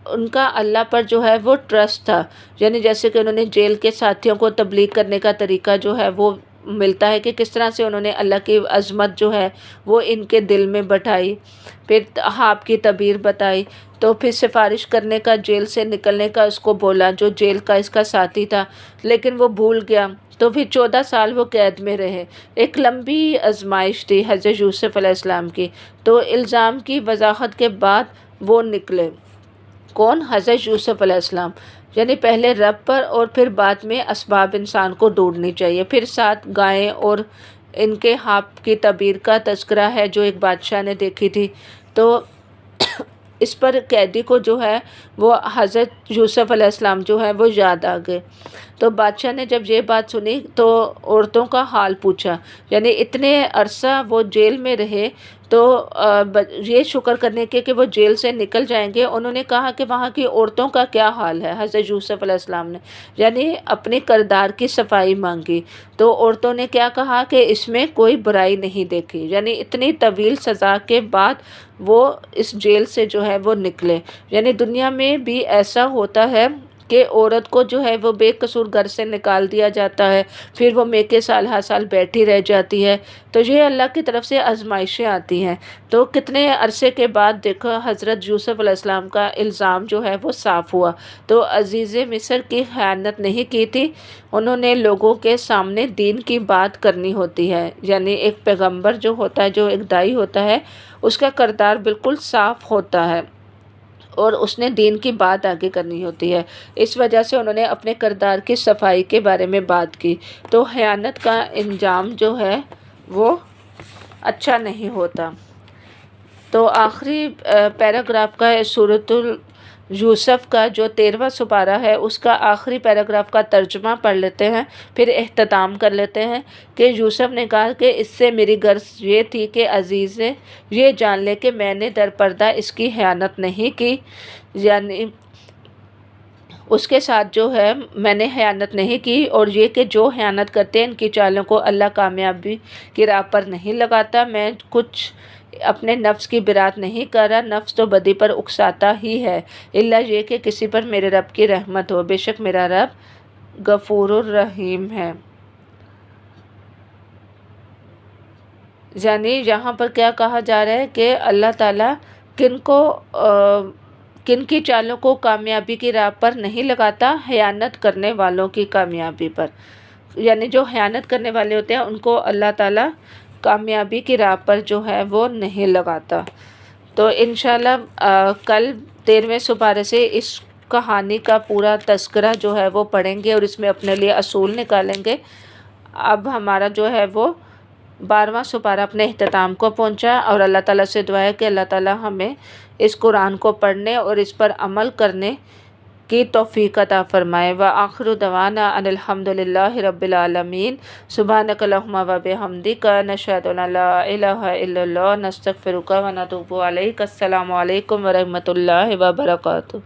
ان کا اللہ پر جو ہے وہ ٹرسٹ تھا۔ یعنی جیسے کہ انہوں نے جیل کے ساتھیوں کو تبلیغ کرنے کا طریقہ جو ہے وہ ملتا ہے کہ کس طرح سے انہوں نے اللہ کی عظمت جو ہے وہ ان کے دل میں بٹھائی، پھر آپ کی تعبیر بتائی، تو پھر سفارش کرنے کا، جیل سے نکلنے کا اس کو بولا جو جیل کا اس کا ساتھی تھا، لیکن وہ بھول گیا، تو پھر 14 سال وہ قید میں رہے۔ ایک لمبی آزمائش تھی حضرت یوسف علیہ السلام کی۔ تو الزام کی وضاحت کے بعد وہ نکلے، کون، حضرت یوسف علیہ السلام۔ یعنی پہلے رب پر اور پھر بعد میں اسباب انسان کو ڈھونڈنی چاہیے۔ پھر 7 گائیں اور ان کے ہاپ کی تعبیر کا تذکرہ ہے جو ایک بادشاہ نے دیکھی تھی۔ تو اس پر قیدی کو جو ہے وہ حضرت یوسف علیہ السلام جو ہے وہ یاد آ گئے۔ تو بادشاہ نے جب یہ بات سنی تو عورتوں کا حال پوچھا، یعنی اتنے عرصہ وہ جیل میں رہے تو یہ شکر کرنے کے کہ وہ جیل سے نکل جائیں گے، انہوں نے کہا کہ وہاں کی عورتوں کا کیا حال ہے۔ حضرت یوسف علیہ السلام نے یعنی اپنی کردار کی صفائی مانگی، تو عورتوں نے کیا کہا کہ اس میں کوئی برائی نہیں دیکھی۔ یعنی اتنی طویل سزا کے بعد وہ اس جیل سے جو ہے وہ نکلے۔ یعنی دنیا میں بھی ایسا ہوتا ہے کہ عورت کو جو ہے وہ بے قصور گھر سے نکال دیا جاتا ہے، پھر وہ میکے سال ہر سال بیٹھی رہ جاتی ہے۔ تو یہ اللہ کی طرف سے آزمائشیں آتی ہیں۔ تو کتنے عرصے کے بعد دیکھو حضرت یوسف علیہ السلام کا الزام جو ہے وہ صاف ہوا۔ تو عزیز مصر کی خیانت نہیں کی تھی، انہوں نے لوگوں کے سامنے دین کی بات کرنی ہوتی ہے، یعنی ایک پیغمبر جو ہوتا ہے، جو ایک داعی ہوتا ہے، اس کا کردار بالکل صاف ہوتا ہے اور اس نے دین کی بات آگے کرنی ہوتی ہے۔ اس وجہ سے انہوں نے اپنے کردار کی صفائی کے بارے میں بات کی۔ تو خیانت کا انجام جو ہے وہ اچھا نہیں ہوتا۔ تو آخری پیراگراف کا سورۃ یوسف کا جو 13واں سپارہ ہے، اس کا آخری پیراگراف کا ترجمہ پڑھ لیتے ہیں، پھر اختتام کر لیتے ہیں کہ یوسف نے کہا کہ اس سے میری غرض یہ تھی کہ عزیز یہ جان لے کہ میں نے در پردہ اس کی خیانت نہیں کی، یعنی اس کے ساتھ جو ہے میں نے خیانت نہیں کی، اور یہ کہ جو خیانت کرتے ہیں ان کی چالوں کو اللہ کامیابی کی راہ پر نہیں لگاتا۔ میں کچھ اپنے نفس کی برات نہیں کر رہا، نفس تو بدی پر اکساتا ہی ہے، اللہ یہ کہ کسی پر میرے رب کی رحمت ہو، بے شک میرا رب غفور الرحیم ہے۔ یعنی یہاں پر کیا کہا جا رہا ہے کہ اللہ تعالیٰ کن کی چالوں کو کامیابی کی راہ پر نہیں لگاتا؟ خیانت کرنے والوں کی کامیابی پر، یعنی جو خیانت کرنے والے ہوتے ہیں ان کو اللہ تعالیٰ کامیابی کی راہ پر جو ہے وہ نہیں لگاتا۔ تو انشاءاللہ کل 13ویں سپارے سے اس کہانی کا پورا تذکرہ جو ہے وہ پڑھیں گے اور اس میں اپنے لیے اصول نکالیں گے۔ اب ہمارا جو ہے وہ 12واں سپارہ اپنے اختتام کو پہنچا، اور اللہ تعالیٰ سے دعا ہے کہ اللہ تعالیٰ ہمیں اس قرآن کو پڑھنے اور اس پر عمل کرنے کی توفیق عطا فرمائے۔ وآخر دعوانا ان الحمد للہ رب العالمین۔ سبحانک اللہم و بحمدک، نشہد ان لا الہ الا اللہ، نستغفرک و نتوب الیک۔ السلام علیکم ورحمۃ اللہ وبرکاتہ۔